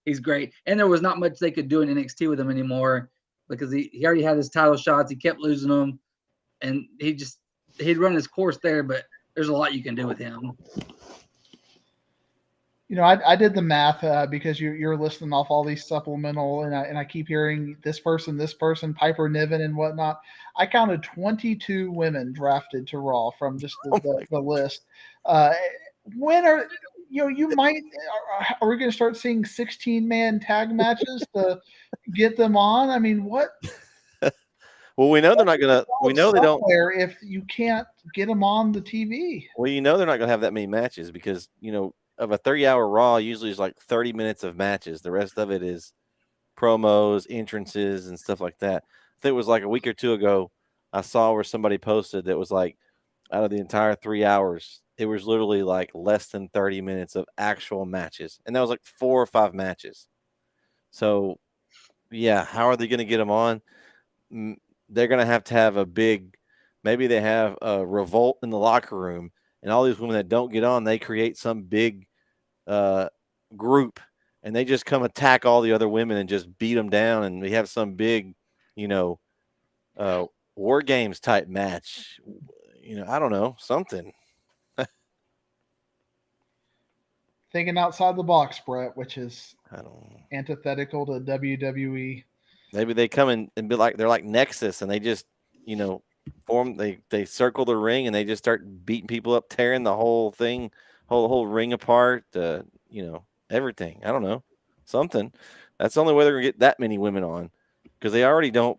He's great. And there was not much they could do in NXT with him anymore because he already had his title shots. He kept losing them, and he'd run his course there. But there's a lot you can do with him. I did the math because you're listing off all these supplemental, and I keep hearing this person, Piper Niven, and whatnot. I counted 22 women drafted to Raw from just the list. When are you might are we going to start seeing 16-man tag matches to get them on? I mean, what? Well, we know they're not going to. We know they don't. If you can't get them on the TV. Well, they're not going to have that many matches because of a 30-hour Raw, usually is like 30 minutes of matches. The rest of it is promos, entrances, and stuff like that. I think it was like a week or two ago, I saw where somebody posted that was like out of the entire 3 hours, it was literally like less than 30 minutes of actual matches. And that was like 4 or 5 matches. So, yeah, how are they going to get them on? They're going to have a big, maybe they have a revolt in the locker room. And all these women that don't get on, they create some big group, and they just come attack all the other women and just beat them down. And we have some big, War Games type match. I don't know, something. Thinking outside the box, Brett, which is I don't know. Antithetical to WWE. Maybe they come in and be like, they're like Nexus, and they just, form. They circle the ring and they just start beating people up, tearing the whole thing, whole ring apart. Everything. I don't know, something. That's the only way they're gonna get that many women on, because they already don't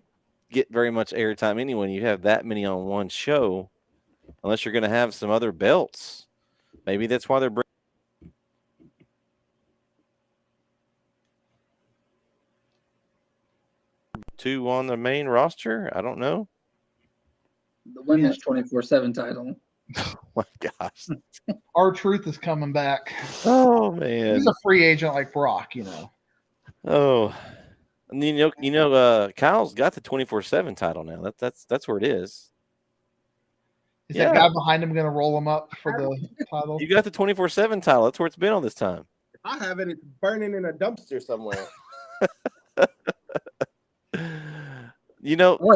get very much airtime anyway. You have that many on one show, unless you're gonna have some other belts. Maybe that's why they're bringing 2 on the main roster. I don't know. The women's 24/7 title. Oh my gosh. R-Truth is coming back. Oh man. He's a free agent like Brock, Oh, Kyle's got the 24/7 title now. That's where it is. Is that guy behind him going to roll him up for the title? You got the 24/7 title. That's where it's been all this time. If I have it, it's burning in a dumpster somewhere.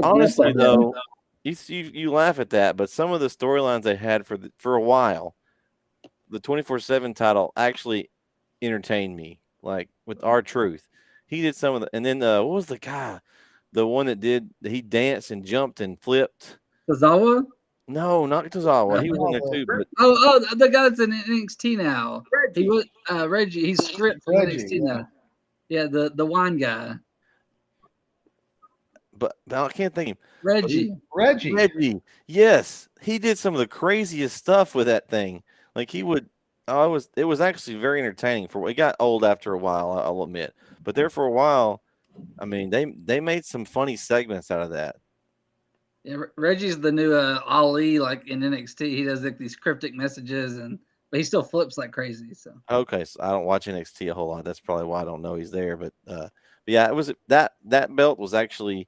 Honestly though, you laugh at that, but some of the storylines they had for a while, the 24/7 title actually entertained me. Like with R-Truth, he did some of the, and then what was the guy, the one that he danced and jumped and flipped? Tozawa? No, not Tozawa. He was in there too. But The guy that's in NXT now. Reggie. He was Reggie. He's stripped from NXT now. Yeah, the wine guy. But I can't think of him. Reggie. Yes, he did some of the craziest stuff with that thing. Like he would. It was actually very entertaining. It got old after a while, I'll admit. But there for a while, I mean, they made some funny segments out of that. Yeah, Reggie's the new Ali, like in NXT. He does like these cryptic messages, and but he still flips like crazy. So Okay, so I don't watch NXT a whole lot. That's probably why I don't know he's there. But yeah, it was that belt was actually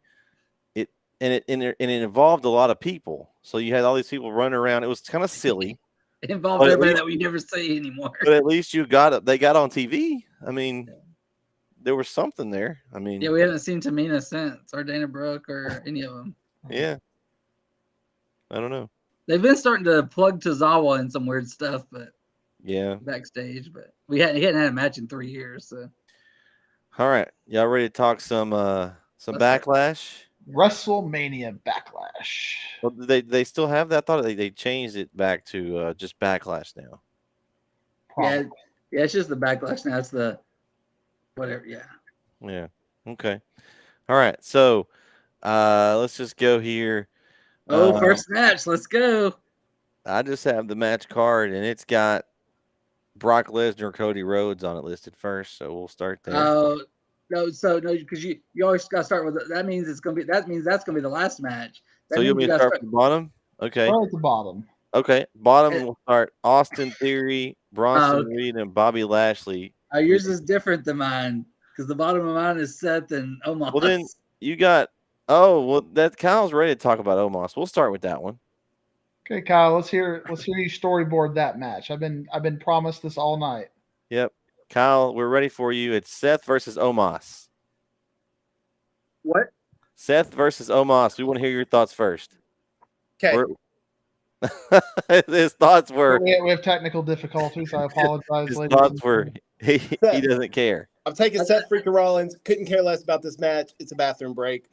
it, and it involved a lot of people. So you had all these people running around. It was kind of silly, it involved but everybody that we never see anymore. at least you got it. They got on TV. I mean, there was something there. I mean, Yeah, we haven't seen Tamina since, or Dana Brooke, or any of them. yeah, I don't know. They've been starting to plug Tozawa in some weird stuff, but Yeah. backstage. But he hadn't had a match in 3 years. So All right, y'all ready to talk some Backlash? WrestleMania Backlash. Well, they still have that. I thought they changed it back to just Backlash now. Probably. Yeah, it's just the Backlash now. It's the whatever. Yeah. Yeah. Okay. All right. So let's just go here. First match. Let's go. I just have the match card, and it's got Brock Lesnar, Cody Rhodes on it listed first. So we'll start there. No, because you always got to start with that means that's gonna be the last match. So you'll be start from the bottom. Okay. Right at the bottom. Okay. Bottom we'll start Austin Theory, Bronson Reed, and Bobby Lashley. Yours is different than mine because the bottom of mine is Seth and Omos. Well, then you got. Oh, well, that Kyle's ready to talk about Omos. We'll start with that one. Okay, Kyle, let's hear you storyboard that match. I've been promised this all night. Yep. Kyle, we're ready for you. It's Seth versus Omos. What? Seth versus Omos. We want to hear your thoughts first. Okay. His thoughts were. We have technical difficulties. I apologize. His thoughts were he doesn't care. I'm taking Seth freaking Rollins. Couldn't care less about this match. It's a bathroom break.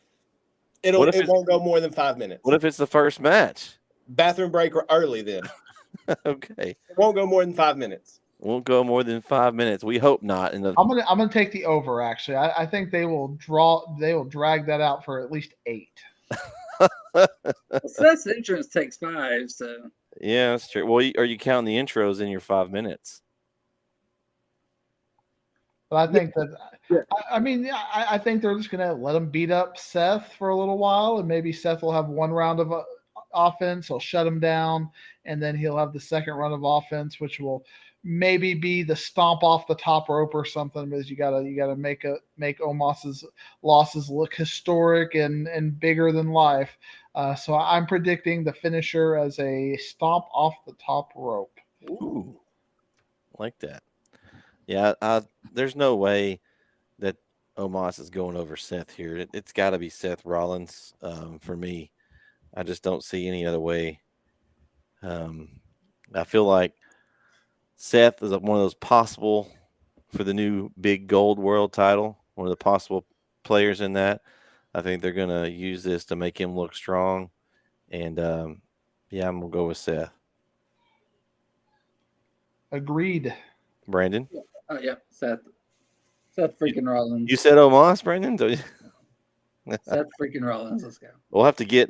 It won't go more than 5 minutes. What if it's the first match? Bathroom break early then. Okay. It won't go more than 5 minutes. Won't go more than 5 minutes. We hope not. I'm gonna take the over. Actually, I think they will drag that out for at least 8. Seth's entrance takes 5. So yeah, that's true. Well, are you counting the intros in your 5 minutes? But I think that, I think they're just going to let him beat up Seth for a little while, and maybe Seth will have one round of offense. He'll shut him down, and then he'll have the second run of offense, which will maybe be the stomp off the top rope or something. Because you gotta make Omos's losses look historic and bigger than life. So I'm predicting the finisher as a stomp off the top rope. Ooh, like that. Yeah, there's no way that Omos is going over Seth here. It's got to be Seth Rollins for me. I just don't see any other way. I feel like Seth is one of those possible for the new big gold world title, one of the possible players in that. I think they're going to use this to make him look strong. And, I'm going to go with Seth. Agreed. Brandon? Oh, yeah, Seth freaking Rollins. You said Omos, Brandon? Seth freaking Rollins. Let's go. We'll have to get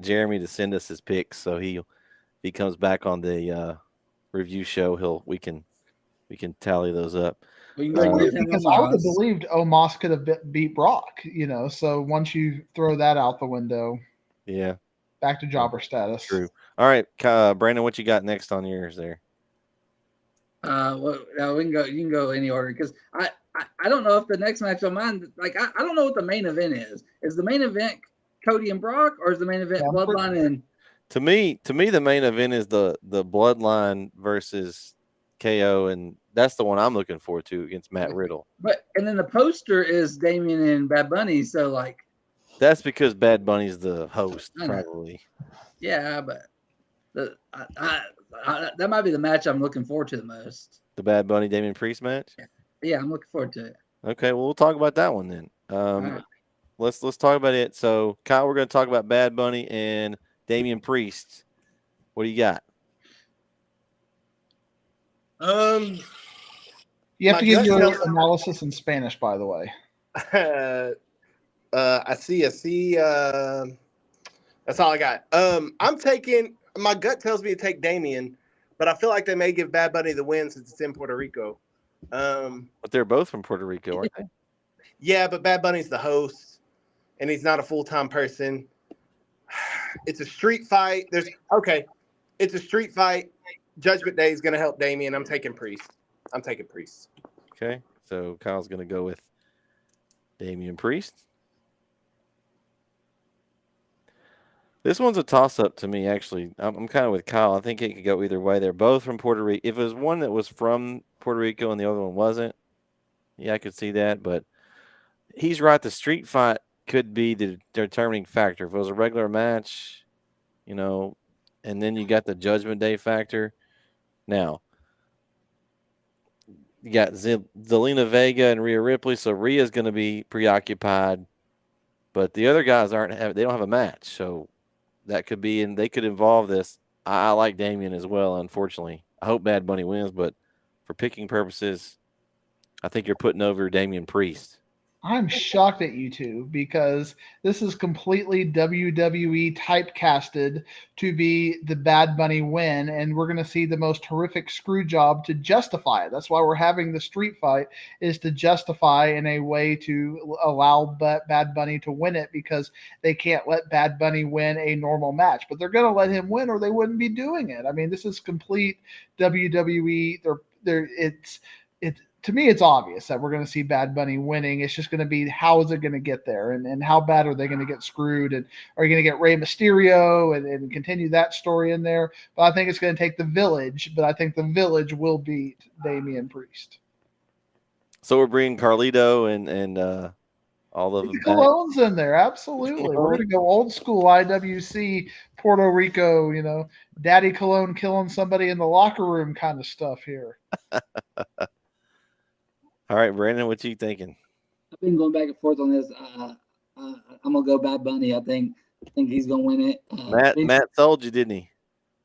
Jeremy to send us his picks, so if he comes back on the review show, we can tally those up. Because I would have believed Omos could have beat Brock, So once you throw that out the window, yeah, back to jobber status. True. All right, Brandon, what you got next on yours there? Well, we can go. You can go any order because I don't know if the next match on mine. Like I don't know what the main event is. Is the main event Cody and Brock, or is the main event Bloodline and? To me, the main event is the Bloodline versus KO, and that's the one I'm looking forward to against Matt Riddle. And then the poster is Damian and Bad Bunny. So like, that's because Bad Bunny's the host, probably. Yeah, but that might be the match I'm looking forward to the most. The Bad Bunny Damian Priest match. Yeah, I'm looking forward to it. Okay, well we'll talk about that one then. Right. Let's talk about it. So, Kyle, we're going to talk about Bad Bunny and Damian Priest. What do you got? You have to give your analysis in Spanish, by the way. I see. That's all I got. I'm taking. My gut tells me to take Damian, but I feel like they may give Bad Bunny the win since it's in Puerto Rico. But they're both from Puerto Rico, aren't they? Yeah, but Bad Bunny's the host, and he's not a full-time person. It's a street fight. It's a street fight. Judgment Day is going to help Damian. I'm taking Priest. Okay, so Kyle's going to go with Damian Priest. This one's a toss-up to me, actually. I'm kind of with Kyle. I think it could go either way. They're both from Puerto Rico. If it was one that was from Puerto Rico and the other one wasn't, yeah, I could see that. But he's right. The street fight could be the determining factor. If it was a regular match, you know, and then you got the Judgment Day factor. Now, you got Zelina Vega and Rhea Ripley, so Rhea's going to be preoccupied. But the other guys they don't have a match, so that could be, and they could involve this. I like Damian as well, unfortunately. I hope Bad Bunny wins, but for picking purposes, I think you're putting over Damian Priest. I'm shocked at you two because this is completely WWE typecasted to be the Bad Bunny win, and we're going to see the most horrific screw job to justify it. That's why we're having the street fight, is to justify in a way to allow Bad Bunny to win it, because they can't let Bad Bunny win a normal match. But they're going to let him win or they wouldn't be doing it. I mean, this is complete WWE. It's to me, it's obvious that we're going to see Bad Bunny winning. It's just going to be, how is it going to get there, and how bad are they going to get screwed, and are you going to get Rey Mysterio and continue that story in there? But I think it's going to take the Village, but I think the Village will beat Damian Priest. So we're bringing Carlito and all of them The Cologne's in there, absolutely. We're going to go old school IWC, Puerto Rico, Daddy Cologne killing somebody in the locker room kind of stuff here. All right, Brandon, what you thinking? I've been going back and forth on this. I'm gonna go Bad Bunny. I think he's gonna win it. Matt told you, didn't he?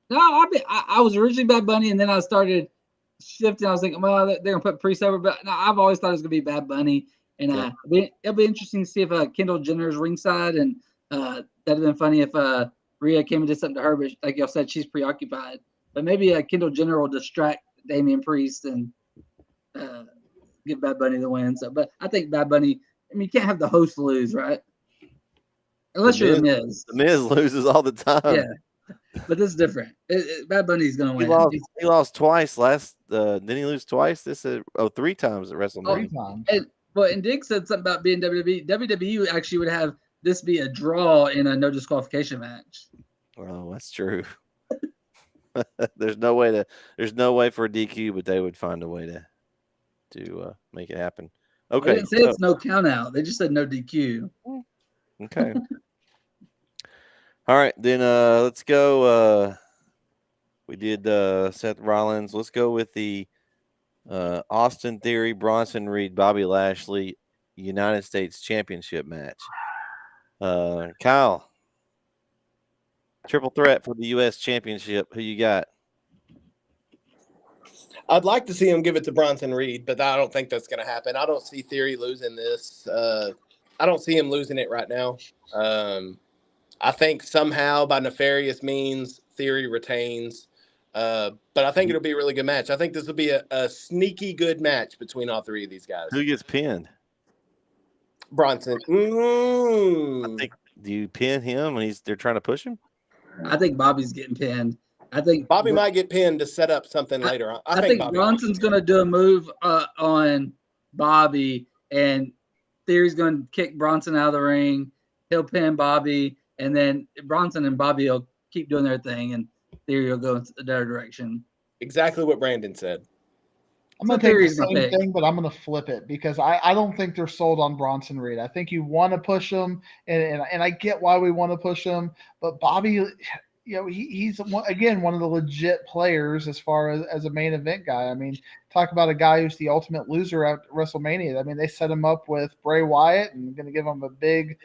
No, I was originally Bad Bunny, and then I started shifting. I was thinking, well, they're gonna put Priest over, but no, I've always thought it was gonna be Bad Bunny. And it'll be interesting to see if Kendall Jenner's ringside, and that'd have been funny if Rhea came and did something to her, but like y'all said, she's preoccupied. But maybe Kendall Jenner will distract Damian Priest and give Bad Bunny the win. So, but I think Bad Bunny. I mean, you can't have the host lose, right? Unless you're the Miz. The Miz loses all the time. Yeah, but this is different. Bad Bunny's gonna win. He lost twice last. Didn't he lose twice? 3 times at WrestleMania. 3 times. And Dig said something about being WWE. WWE actually would have this be a draw in a no disqualification match. Well, that's true. There's no way for a DQ, but they would find a way to make it happen. Okay. They didn't say it's no count out. They just said no DQ. Okay. All right, then let's go. We did Seth Rollins. Let's go with the Austin Theory, Bronson Reed, Bobby Lashley United States Championship match. Kyle, triple threat for the U.S. Championship. Who you got? I'd like to see him give it to Bronson Reed, but I don't think that's going to happen. I don't see Theory losing this. I don't see him losing it right now. I think somehow by nefarious means Theory retains. But I think it'll be a really good match. I think this will be a sneaky good match between all 3 of these guys. Who gets pinned? Bronson. I think. Do you pin him when they're trying to push him? I think Bobby's getting pinned. I think Bobby might get pinned to set up something later on. I think Bronson's going to do a move on Bobby, and Theory's going to kick Bronson out of the ring. He'll pin Bobby, and then Bronson and Bobby will keep doing their thing, and Theory will go in their direction. Exactly what Brandon said. I'm going to take the same thing, but I'm going to flip it because I don't think they're sold on Bronson Reed. I think you want to push him, and I get why we want to push him, but Bobby – he's again one of the legit players as far as a main event guy. I mean, talk about a guy who's the ultimate loser at WrestleMania. I mean, they set him up with Bray Wyatt and going to give him a big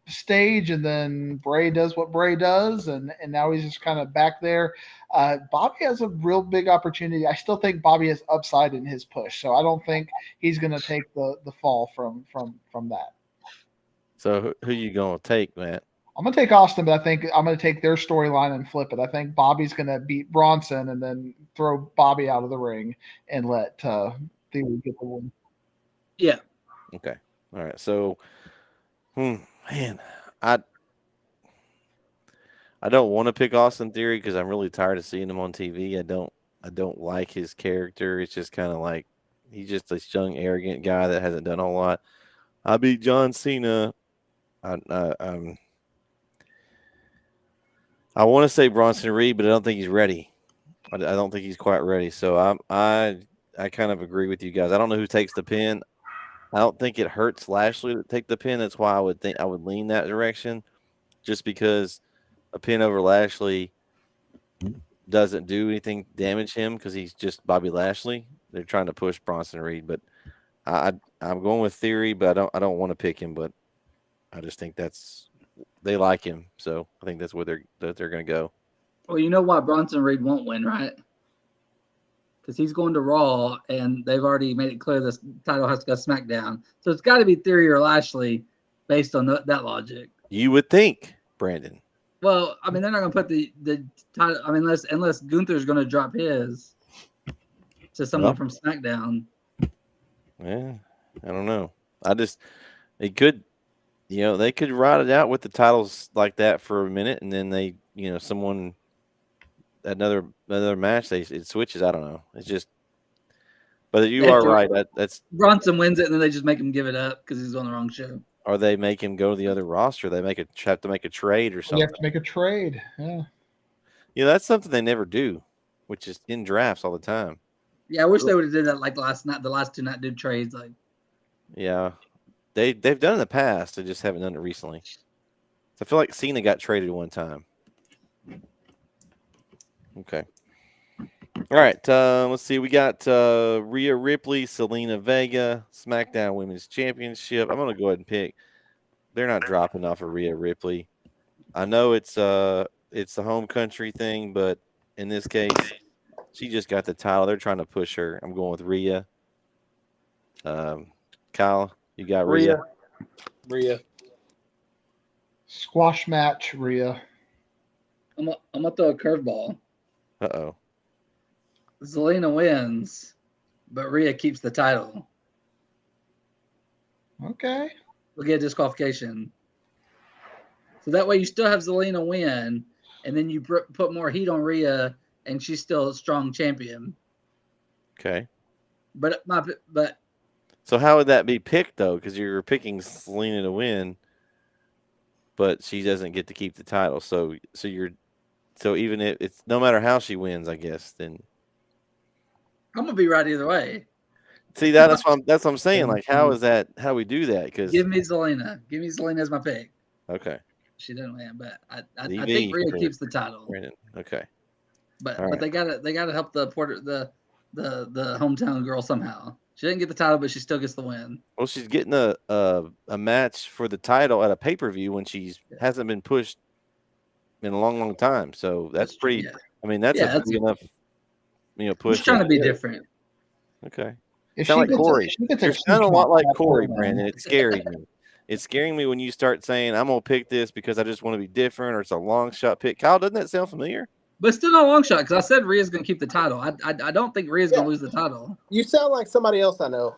stage, and then Bray does what Bray does, and now he's just kind of back there. Bobby has a real big opportunity. I still think Bobby has upside in his push, so I don't think he's going to take the fall from that. So who you going to take, Matt? I'm going to take Austin, but I think I'm going to take their storyline and flip it. I think Bobby's going to beat Bronson and then throw Bobby out of the ring and let Theory get the win. Yeah. Okay. All right. So, man, I don't want to pick Austin Theory because I'm really tired of seeing him on TV. I don't like his character. It's just kind of like he's just this young, arrogant guy that hasn't done a whole lot. I beat John Cena. I, I, um, I want to say Bronson Reed, but I don't think he's ready. I don't think he's quite ready. So I kind of agree with you guys. I don't know who takes the pin. I don't think it hurts Lashley to take the pin. That's why I would lean that direction, just because a pin over Lashley doesn't do anything damage him because he's just Bobby Lashley. They're trying to push Bronson Reed, but I'm going with Theory, but I don't want to pick him, but I just think they like him, so I think that's where they're going to go. Well, you know why Bronson Reed won't win, right? Because he's going to Raw, and they've already made it clear this title has to go SmackDown. So it's got to be Theory or Lashley based on that logic. You would think, Brandon. Well, I mean, they're not going to put the title. I mean, unless Gunther's going to drop his to someone from SmackDown. Yeah, I don't know. They could ride it out with the titles like that for a minute, and then someone another match it switches. I don't know. It's just, but you are right. That's Bronson wins it, and then they just make him give it up because he's on the wrong show. Or they make him go to the other roster. They have to make a trade or something. You have to make a trade. Yeah. Yeah, that's something they never do, which is in drafts all the time. Yeah, I wish they would have did that like last night. The last two night did trades like. Yeah, they've done it in the past. They just haven't done it recently. So I feel like Cena got traded one time. Okay. All right. Let's see. We got Rhea Ripley, Selena Vega, SmackDown Women's Championship. I'm gonna go ahead and pick. They're not dropping off of Rhea Ripley. I know it's the home country thing, but in this case, she just got the title. They're trying to push her. I'm going with Rhea. Kyle, you got Rhea. Rhea. Squash match, Rhea. I'm gonna throw a curveball. Uh-oh. Zelina wins, but Rhea keeps the title. Okay. We'll get a disqualification. So that way you still have Zelina win, and then you put more heat on Rhea, and she's still a strong champion. Okay. But so how would that be picked though? Because you're picking Selena to win, but she doesn't get to keep the title. So even if it's no matter how she wins, I guess then I'm gonna be right either way. See that's what I'm saying. Like how is that? How do we do that? Because give me Zelina. Give me Zelina as my pick. Okay. She didn't win, but I think Rhea keeps the title. Brandon. Okay. But they gotta help the hometown girl somehow. She didn't get the title, but she still gets the win. Well, she's getting a match for the title at a pay-per-view when hasn't been pushed in a long, long time. So that's pretty. Yeah. I mean, that's a big enough, push. She's trying to be different. Okay. Sound like Corey. You're sounding a lot like Corey, Brandon. It's scary me. It's scaring me when you start saying I'm gonna pick this because I just want to be different, or it's a long shot pick. Kyle, doesn't that sound familiar? But still not a long shot because I said Rhea's going to keep the title. I don't think Rhea's going to lose the title. You sound like somebody else I know.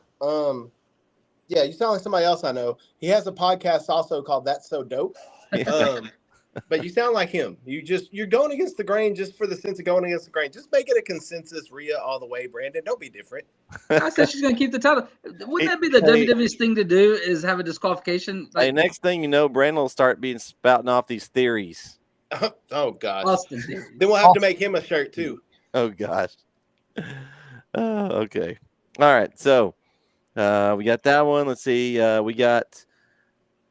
Yeah, you sound like somebody else I know. He has a podcast also called That's So Dope. But you sound like him. You're going against the grain just for the sense of going against the grain. Just make it a consensus Rhea all the way, Brandon. Don't be different. I said she's going to keep the title. Wouldn't that be the WWE's thing to do is have a disqualification? Hey, next thing you know, Brandon will start spouting off these theories. Oh gosh. Austin. Then we'll have to make him a shirt too. Oh gosh. Okay. All right. So we got that one. Let's see. We got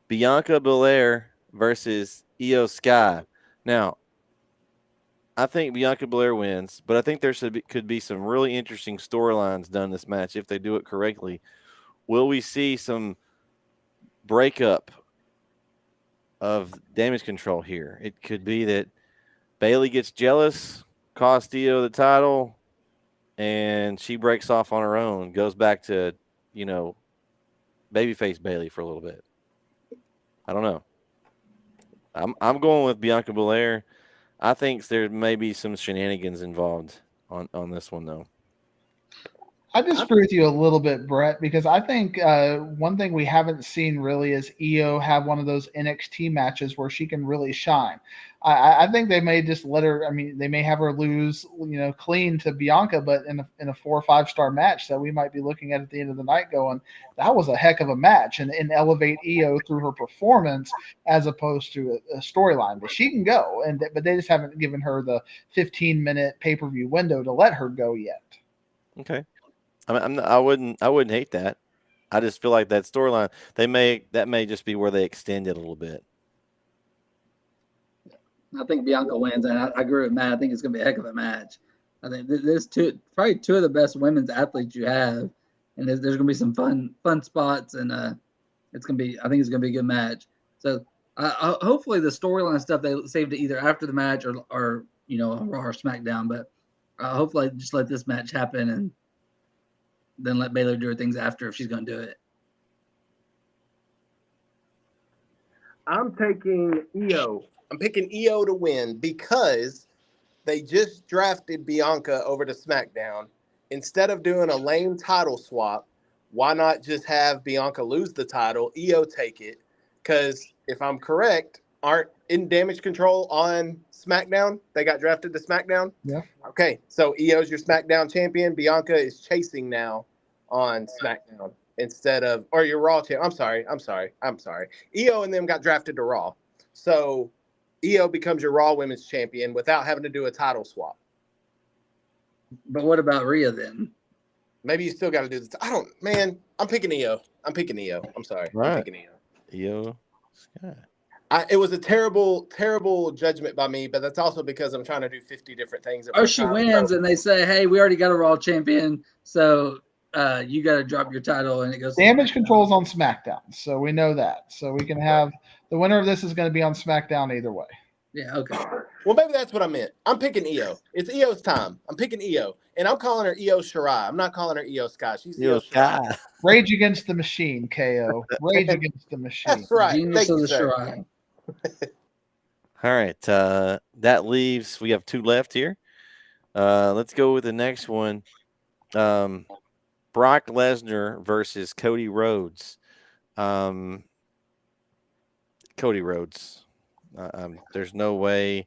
Bianca Belair versus Io Sky. Now, I think Bianca Belair wins, but I think there could be some really interesting storylines done in this match if they do it correctly. Will we see some breakup of Damage Control here? It could be that Bayley gets jealous, costs Io the title, and she breaks off on her own, goes back to, babyface Bayley for a little bit. I don't know. I'm going with Bianca Belair. I think there may be some shenanigans involved on this one, though. I disagree with you a little bit, Brett, because I think one thing we haven't seen really is Io have one of those NXT matches where she can really shine. I think they may just let her. I mean, they may have her lose, clean to Bianca, but in a 4 or 5 star match that we might be looking at the end of the night, going, that was a heck of a match, and elevate Io through her performance as opposed to a storyline. But she can go, but they just haven't given her the 15-minute pay-per-view window to let her go yet. Okay. I wouldn't hate that. I just feel like that storyline that may just be where they extend it a little bit. I think Bianca wins, and I agree with Matt. I think it's going to be a heck of a match. I think there's probably two of the best women's athletes you have, and there's going to be some fun spots, and it's going to be. I think it's going to be a good match. So hopefully the storyline stuff they saved it either after the match or Raw or SmackDown. But hopefully just let this match happen and then let Baylor do her things after if she's going to do it. I'm taking Io. I'm picking Io to win because they just drafted Bianca over to SmackDown. Instead of doing a lame title swap, why not just have Bianca lose the title, Io take it? Because if I'm correct, aren't in Damage Control on SmackDown? They got drafted to SmackDown? Yeah. Okay, so Io's your SmackDown champion. Bianca is chasing now on SmackDown instead of, or your Raw champion. I'm sorry. Io and them got drafted to Raw. So Io becomes your Raw Women's Champion without having to do a title swap. But what about Rhea then? Maybe you still got to do this. I'm picking Io. I'm sorry. Right. I'm picking Io. It was a terrible, terrible judgment by me, but that's also because I'm trying to do 50 different things. Or she wins and they say, hey, we already got a Raw champion, so you got to drop your title, and it goes. Damage Control's on SmackDown, so we know that. So we can have the winner of this is going to be on SmackDown either way. Yeah, okay. Well, maybe that's what I meant. I'm picking Io. It's Io's time. I'm picking Io, and I'm calling her Io Shirai. I'm not calling her Io Sky. She's Io Shirai. Rage Against the Machine, KO. Rage Against the Machine. That's right. Genius Thank of the you, Shirai. All right. That leaves, we have 2 left here. Let's go with the next one. Brock Lesnar versus Cody Rhodes. Cody Rhodes. There's no way.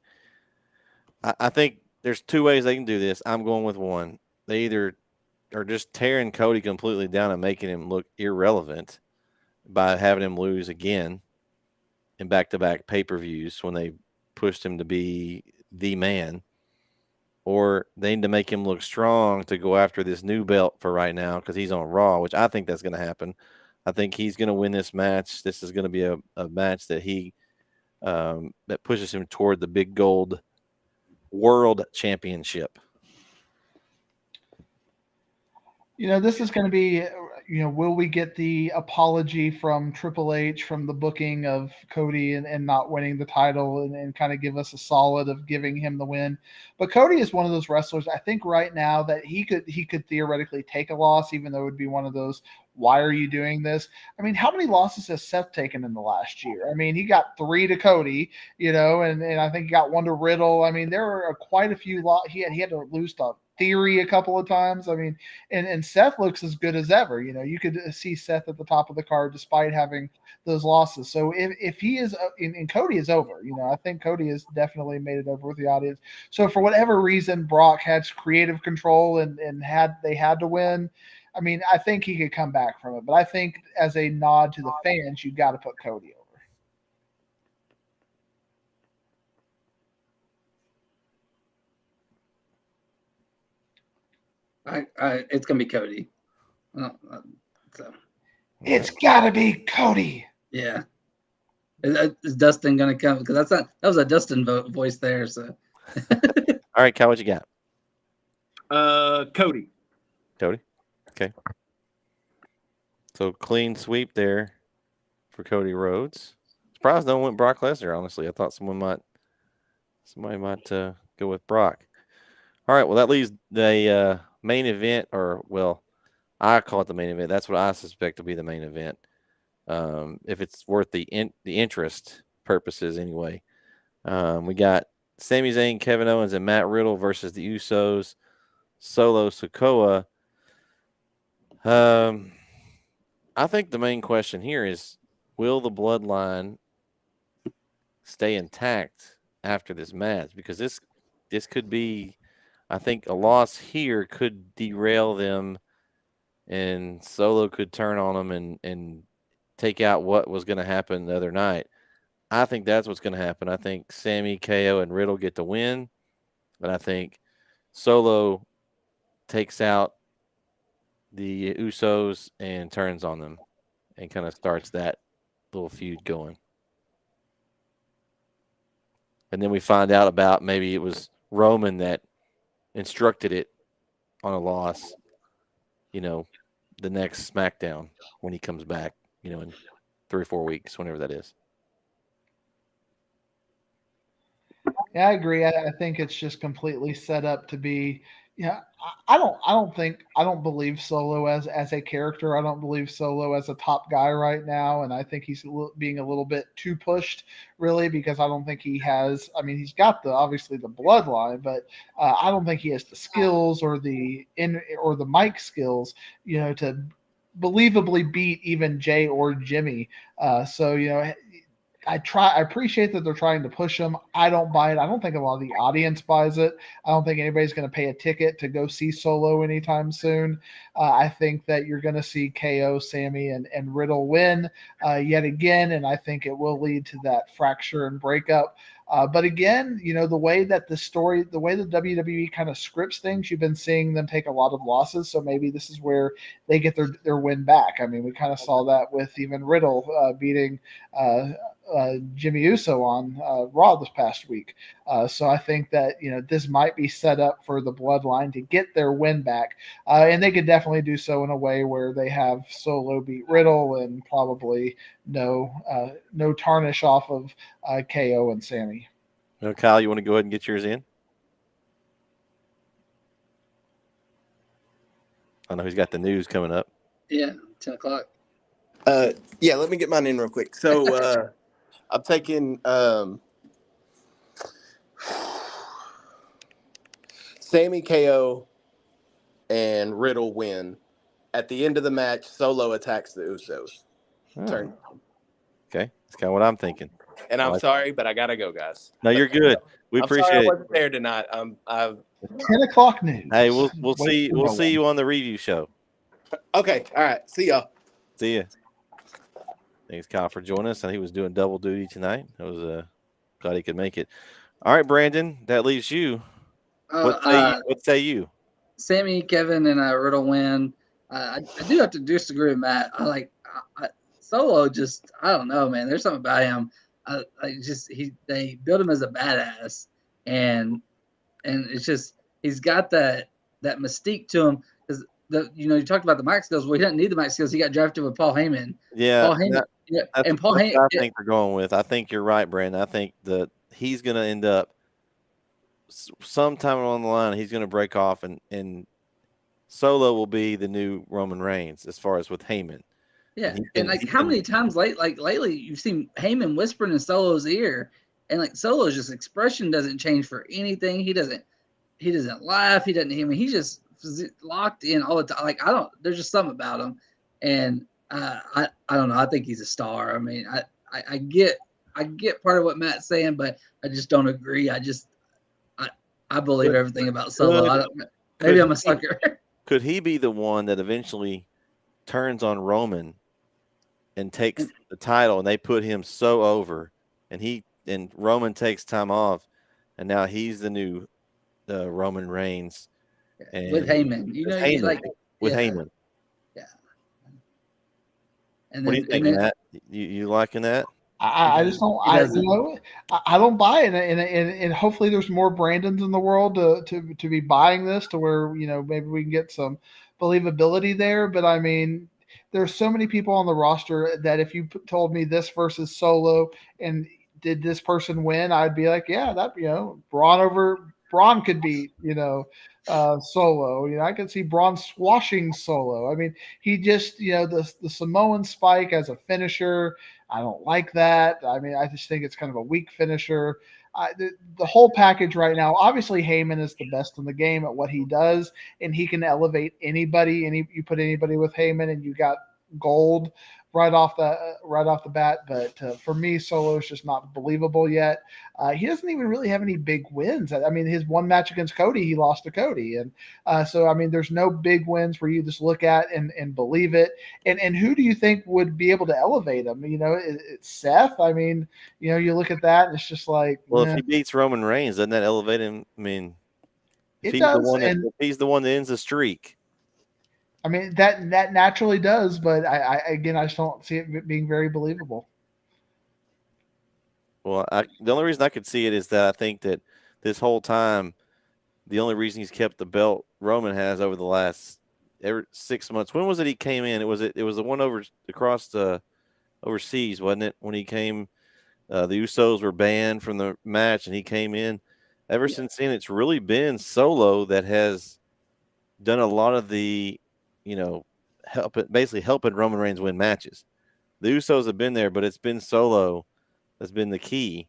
I think there's 2 ways they can do this. I'm going with one. They either are just tearing Cody completely down and making him look irrelevant by having him lose again in back-to-back pay-per-views when they pushed him to be the man, or they need to make him look strong to go after this new belt for right now because he's on Raw, which I think that's going to happen. I think he's going to win this match. This is going to be a match that that pushes him toward the big gold world championship. This is going to be, will we get the apology from Triple H from the booking of Cody and not winning the title and kind of give us a solid of giving him the win? But Cody is one of those wrestlers, I think right now, that he could theoretically take a loss, even though it would be one of those, why are you doing this? I mean, how many losses has Seth taken in the last year? I mean, he got 3 to Cody, and I think he got 1 to Riddle. I mean, there were quite a few he had to lose to Theory a couple of times. I mean, and Seth looks as good as ever. You could see Seth at the top of the card despite having those losses. So if he is, and Cody is over, I think Cody has definitely made it over with the audience. So for whatever reason, Brock had creative control and they had to win. I mean, I think he could come back from it, but I think as a nod to the fans, you got to put Cody over. It's gonna be Cody. So it's gotta be Cody. Yeah. Is Dustin gonna come? Because that was a Dustin voice there. So. All right, Kyle, what you got? Cody. Cody. Okay. So clean sweep there for Cody Rhodes. Surprised no one went Brock Lesnar. Honestly, I thought somebody might go with Brock. All right. Well, that leaves the main event, I call it the main event. That's what I suspect to be the main event. If it's worth the interest purposes anyway. We got Sami Zayn, Kevin Owens, and Matt Riddle versus the Usos, Solo Sikoa. Um, I think the main question here is, will the bloodline stay intact after this match? Because this could be, I think, a loss here could derail them, and Solo could turn on them and take out what was going to happen the other night. I think that's what's going to happen. I think Sammy, KO, and Riddle get the win, but I think Solo takes out the Usos and turns on them and kind of starts that little feud going. And then we find out about maybe it was Roman that instructed it on a loss, the next SmackDown when he comes back, in 3 or 4 weeks, whenever that is. Yeah, I agree. I think it's just completely set up to be. Yeah, I don't believe Solo as a character. I don't believe Solo as a top guy right now, and I think he's being a little bit too pushed, really, because I don't think he has. I mean, he's got obviously the bloodline, but I don't think he has the skills or the mic skills, to believably beat even Jay or Jimmy. So I appreciate that they're trying to push him. I don't buy it. I don't think a lot of the audience buys it. I don't think anybody's going to pay a ticket to go see Solo anytime soon. I think that you're going to see KO, Sammy, and Riddle win yet again, and I think it will lead to that fracture and breakup. But again, the way that the WWE kind of scripts things, you've been seeing them take a lot of losses. So maybe this is where they get their win back. I mean, we kind of saw that with even Riddle beating Jimmy Uso on Raw this past week. So I think that this might be set up for the Bloodline to get their win back, and they could definitely do so in a way where they have Solo beat Riddle and probably no tarnish off of KO and Sammy. Kyle, you want to go ahead and get yours in? I know he's got the news coming up. Yeah, 10 o'clock. Yeah, let me get mine in real quick. So I'm taking Sammy, KO, and Riddle win. At the end of the match, Solo attacks the Usos. Turn. Okay, that's kind of what I'm thinking. And I'm sorry, but I gotta go, guys. No, you're good. We appreciate sorry I it. wasn't there tonight. 10 o'clock news. Hey, we'll see you on the review show. Okay, all right. See y'all. See ya. Thanks, Kyle, for joining us. And he was doing double duty tonight. I was glad he could make it. All right, Brandon, that leaves you. What say you? Sammy, Kevin, and Riddle win. I do have to disagree with Matt. Solo. Just I don't know, man. There's something about him. They built him as a badass, and it's just he's got that mystique to him. Because you talked about the mic skills. Well, he doesn't need the mic skills. He got drafted with Paul Heyman. Yeah, Paul Heyman. That's what I think they're going with. I think you're right, Brandon. I think that he's going to end up sometime along the line. He's going to break off, and Solo will be the new Roman Reigns as far as with Heyman. Yeah, how many times lately you've seen Heyman whispering in Solo's ear, and Solo's just expression doesn't change for anything. He doesn't laugh. He doesn't. He's just locked in all the time. There's just something about him, and I don't know. I think he's a star. I mean, I get part of what Matt's saying, but I just don't agree. I believe everything about Solo. Maybe I'm a sucker. Could he be the one that eventually turns on Roman and takes the title, and they put him so over, and Roman takes time off, and now he's the new Roman Reigns, and with Heyman, with Heyman. Yeah. And what do you think, Matt? You liking that? I just don't. I don't buy it, and hopefully there's more Brandons in the world to be buying this to where maybe we can get some believability there. But I mean, there's so many people on the roster that if you told me this versus Solo and did this person win, I'd be like, yeah, that Braun could beat Solo. I could see Braun squashing Solo. I mean, he just the Samoan spike as a finisher. I don't like that. I mean, I just think it's kind of a weak finisher. the whole package right now. Obviously, Heyman is the best in the game at what he does, and he can elevate anybody. You put anybody with Heyman, and you got gold right off the bat. But for me, Solo is just not believable yet. He doesn't even really have any big wins. I mean, his one match against Cody, he lost to Cody, and so I mean, there's no big wins where you just look at and believe it. And who do you think would be able to elevate him? You know, it's Seth. I mean, you know, you look at that, and it's just like, well, if he beats Roman Reigns, doesn't that elevate him? I mean, if it he's does, if he's the one that ends the streak. I mean, that naturally does, but I just don't see it being very believable. Well, the only reason I could see it is that I think that this whole time, the only reason he's kept the belt Roman has over the last 6 months. When was it he came in? It was the one across the overseas, wasn't it? When he came, the Usos were banned from the match, and he came in. Ever since then, it's really been Solo that has done a lot of the, you know, basically helping Roman Reigns win matches. The Usos have been there, but it's been Solo that's been the key.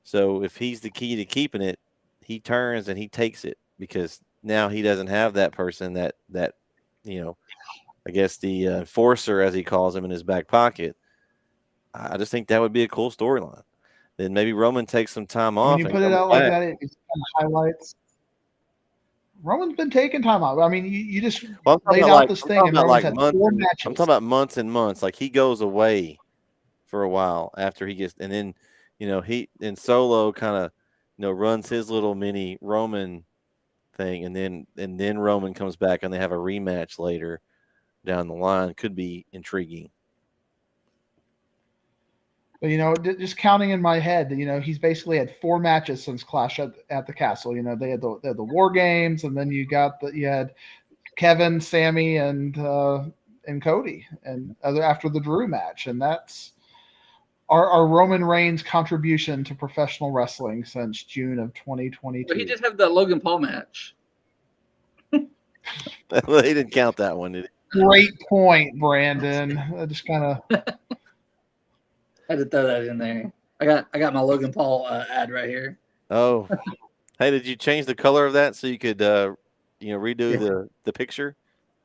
So if he's the key to keeping it, he turns and he takes it, because now he doesn't have that person that you know, I guess the enforcer, as he calls him, in his back pocket. I just think that would be a cool storyline. Then maybe Roman takes some time off. When you put it out like that, it kind of highlights. Roman's been taking time out. I mean, you just laid out this thing, and Roman's had 4 matches. I'm talking about months and months. Like, he goes away for a while after he gets, and then, you know, Solo kind of, you know, runs his little mini Roman thing, and then Roman comes back and they have a rematch later down the line. Could be intriguing. But, you know, just counting in my head, you know, he's basically had 4 matches since Clash at the Castle. You know, they had the War Games, and then you had Kevin, Sammy, and Cody, and after the Drew match, and that's our Roman Reigns contribution to professional wrestling since June of 2022. But he just had the Logan Paul match. They didn't count that one, did he? Great point, Brandon. I just kind of had to throw that in there. I got my Logan Paul ad right here. Oh, hey, did you change the color of that so you could redo the picture?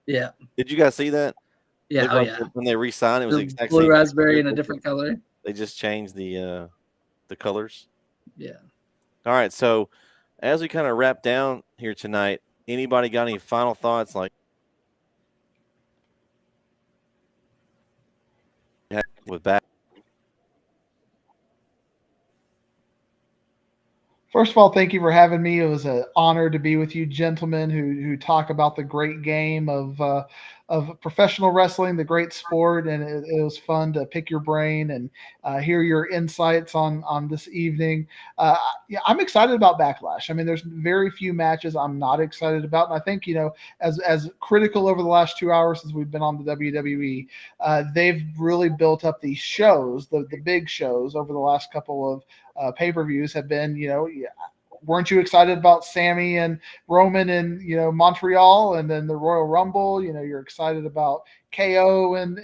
Yeah. Did you guys see that? Yeah. Yeah. When they re-signed, it was the exact blue same raspberry in a different color. They just changed the colors. Yeah. All right. So as we kind of wrap down here tonight, anybody got any final thoughts? Like, with back. First of all, thank you for having me. It was an honor to be with you, gentlemen, who talk about the great game of professional wrestling, the great sport, and it was fun to pick your brain and hear your insights on this evening. Yeah, I'm excited about Backlash. I mean, there's very few matches I'm not excited about, and I think, you know, as critical over the last 2 hours since we've been on the WWE, they've really built up these shows, the big shows over the last couple of pay-per-views have been, you know, weren't you excited about Sammy and Roman in, you know, Montreal, and then the Royal Rumble? You know, you're excited about KO and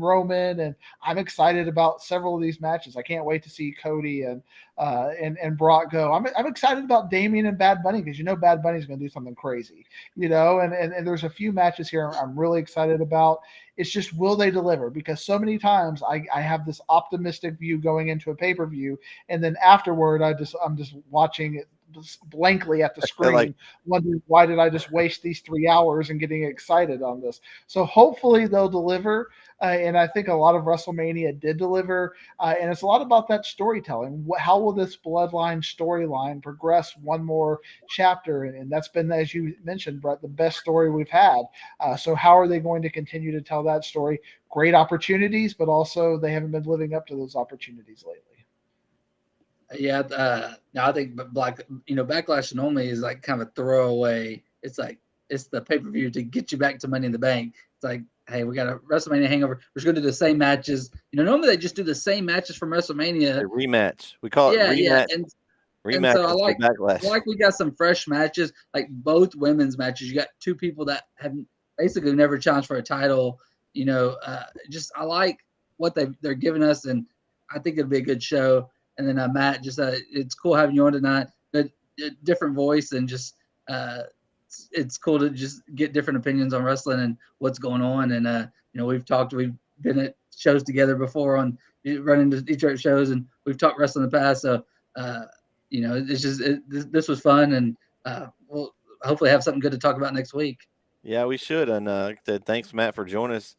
Roman, and I'm excited about several of these matches. I can't wait to see Cody and Brock go. I'm excited about Damian and Bad Bunny, because, you know, Bad Bunny's going to do something crazy, you know, and there's a few matches here I'm really excited about. It's just, will they deliver? Because so many times I have this optimistic view going into a pay-per-view, and then afterward I'm just watching it blankly at the screen, wondering, why did I just waste these 3 hours and getting excited on this? So hopefully they'll deliver. And I think a lot of WrestleMania did deliver. And it's a lot about that storytelling. How will this bloodline storyline progress one more chapter? And that's been, as you mentioned, Brett, the best story we've had. So how are they going to continue to tell that story? Great opportunities, but also they haven't been living up to those opportunities lately. Yeah, no, I think Backlash normally is like kind of a throwaway. It's like, it's the pay-per-view to get you back to Money in the Bank. It's like, hey, we got a WrestleMania hangover. We're just going to do the same matches. You know, normally they just do the same matches from WrestleMania. A rematch. We call it rematch. Yeah. Rematch. So I Backlash. like we got some fresh matches, like both women's matches. You got 2 people that have basically never challenged for a title. You know, I like what they're giving us, and I think it'll be a good show. and then Matt. Just it's cool having you on tonight. A different voice and just it's cool to just get different opinions on wrestling and what's going on. And we've been at shows together before on running to Detroit shows, and we've talked wrestling in the past. So it's just this was fun, and we'll hopefully have something good to talk about next week. Yeah, we should. And thanks, Matt, for joining us.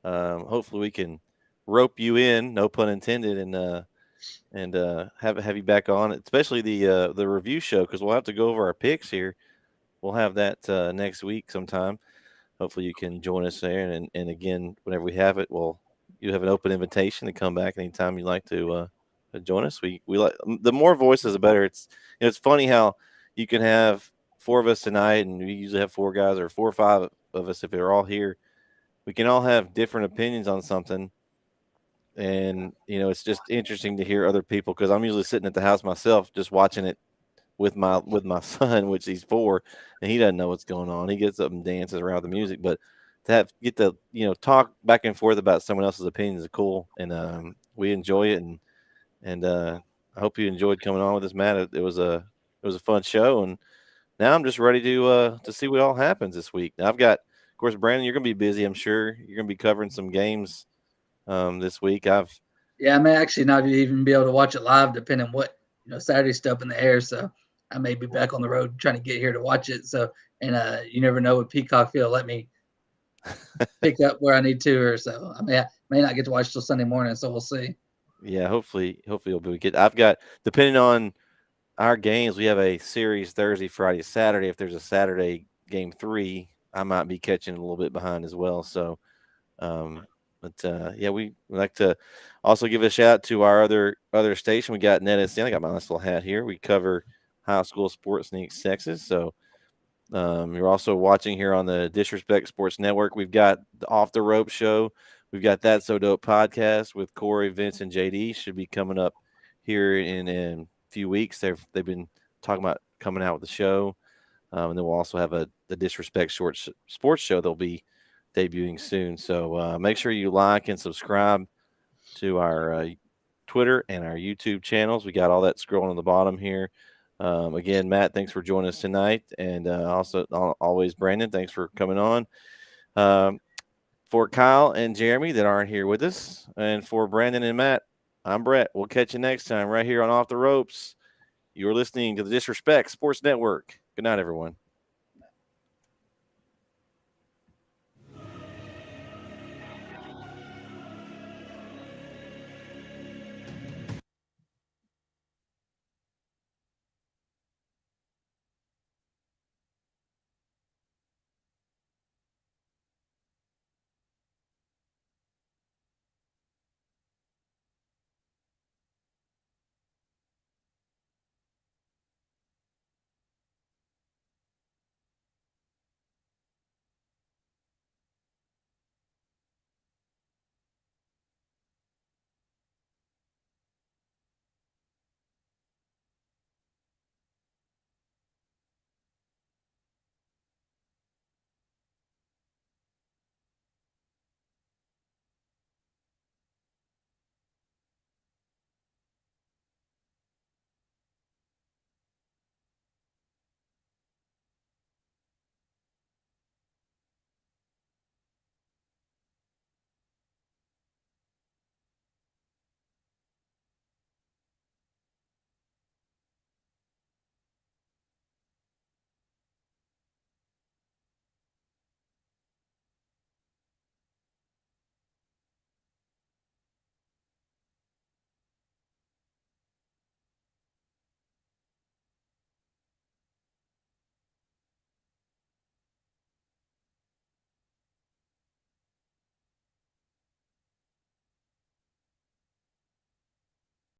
Hopefully, we can rope you in, no pun intended, and have you back on, especially the review show, because we'll have to go over our picks here. We'll have that next week sometime. Hopefully, you can join us there. And again, whenever we have it, you have an open invitation to come back anytime you'd like to join us. We like the more voices, the better. It's funny how you can have four of us tonight, and we usually have four guys or 4 or 5 of us if they're all here. We can all have different opinions on something, and it's just interesting to hear other people, because I'm usually sitting at the house myself just watching it with my son, which he's 4, and he doesn't know what's going on. He gets up and dances around the music, but get to talk back and forth about someone else's opinions is cool, and we enjoy it, and I hope you enjoyed coming on with us, Matt. It was a fun show, and now I'm just ready to see what all happens this week. Now I've got, of course, Brandon, you're gonna be busy. I'm sure you're gonna be covering some games this week. I may actually not even be able to watch it live, depending on what Saturday's still up in the air. So I may be back on the road trying to get here to watch it. So you never know what Peacock will let me pick up where I need to, or so. I may not get to watch till Sunday morning. So we'll see. Yeah, hopefully it'll be good. I've got, depending on our games, we have a series Thursday, Friday, Saturday. If there's a Saturday game 3, I might be catching a little bit behind as well. So, yeah, we like to also give a shout out to our other station. We got NetSN. I got my nice little hat here. We cover high school sports in East Texas. So, you're also watching here on the Disrespect Sports Network. We've got the Off the Rope show. We've got That So Dope podcast with Corey, Vince, and JD. Should be coming up here in a few weeks. They've been talking about coming out with the show, and then we'll also have the Disrespect Sports show that'll be debuting soon. So make sure you like and subscribe to our Twitter and our YouTube channels. We got all that scrolling on the bottom here. Again, Matt, thanks for joining us tonight, and also always Brandon, thanks for coming on. For Kyle and Jeremy that aren't here with us, and for Brandon and Matt, I'm Brett. We'll catch you next time right here on Off the Ropes. You're listening to the Disrespect Sports Network. Good night, everyone.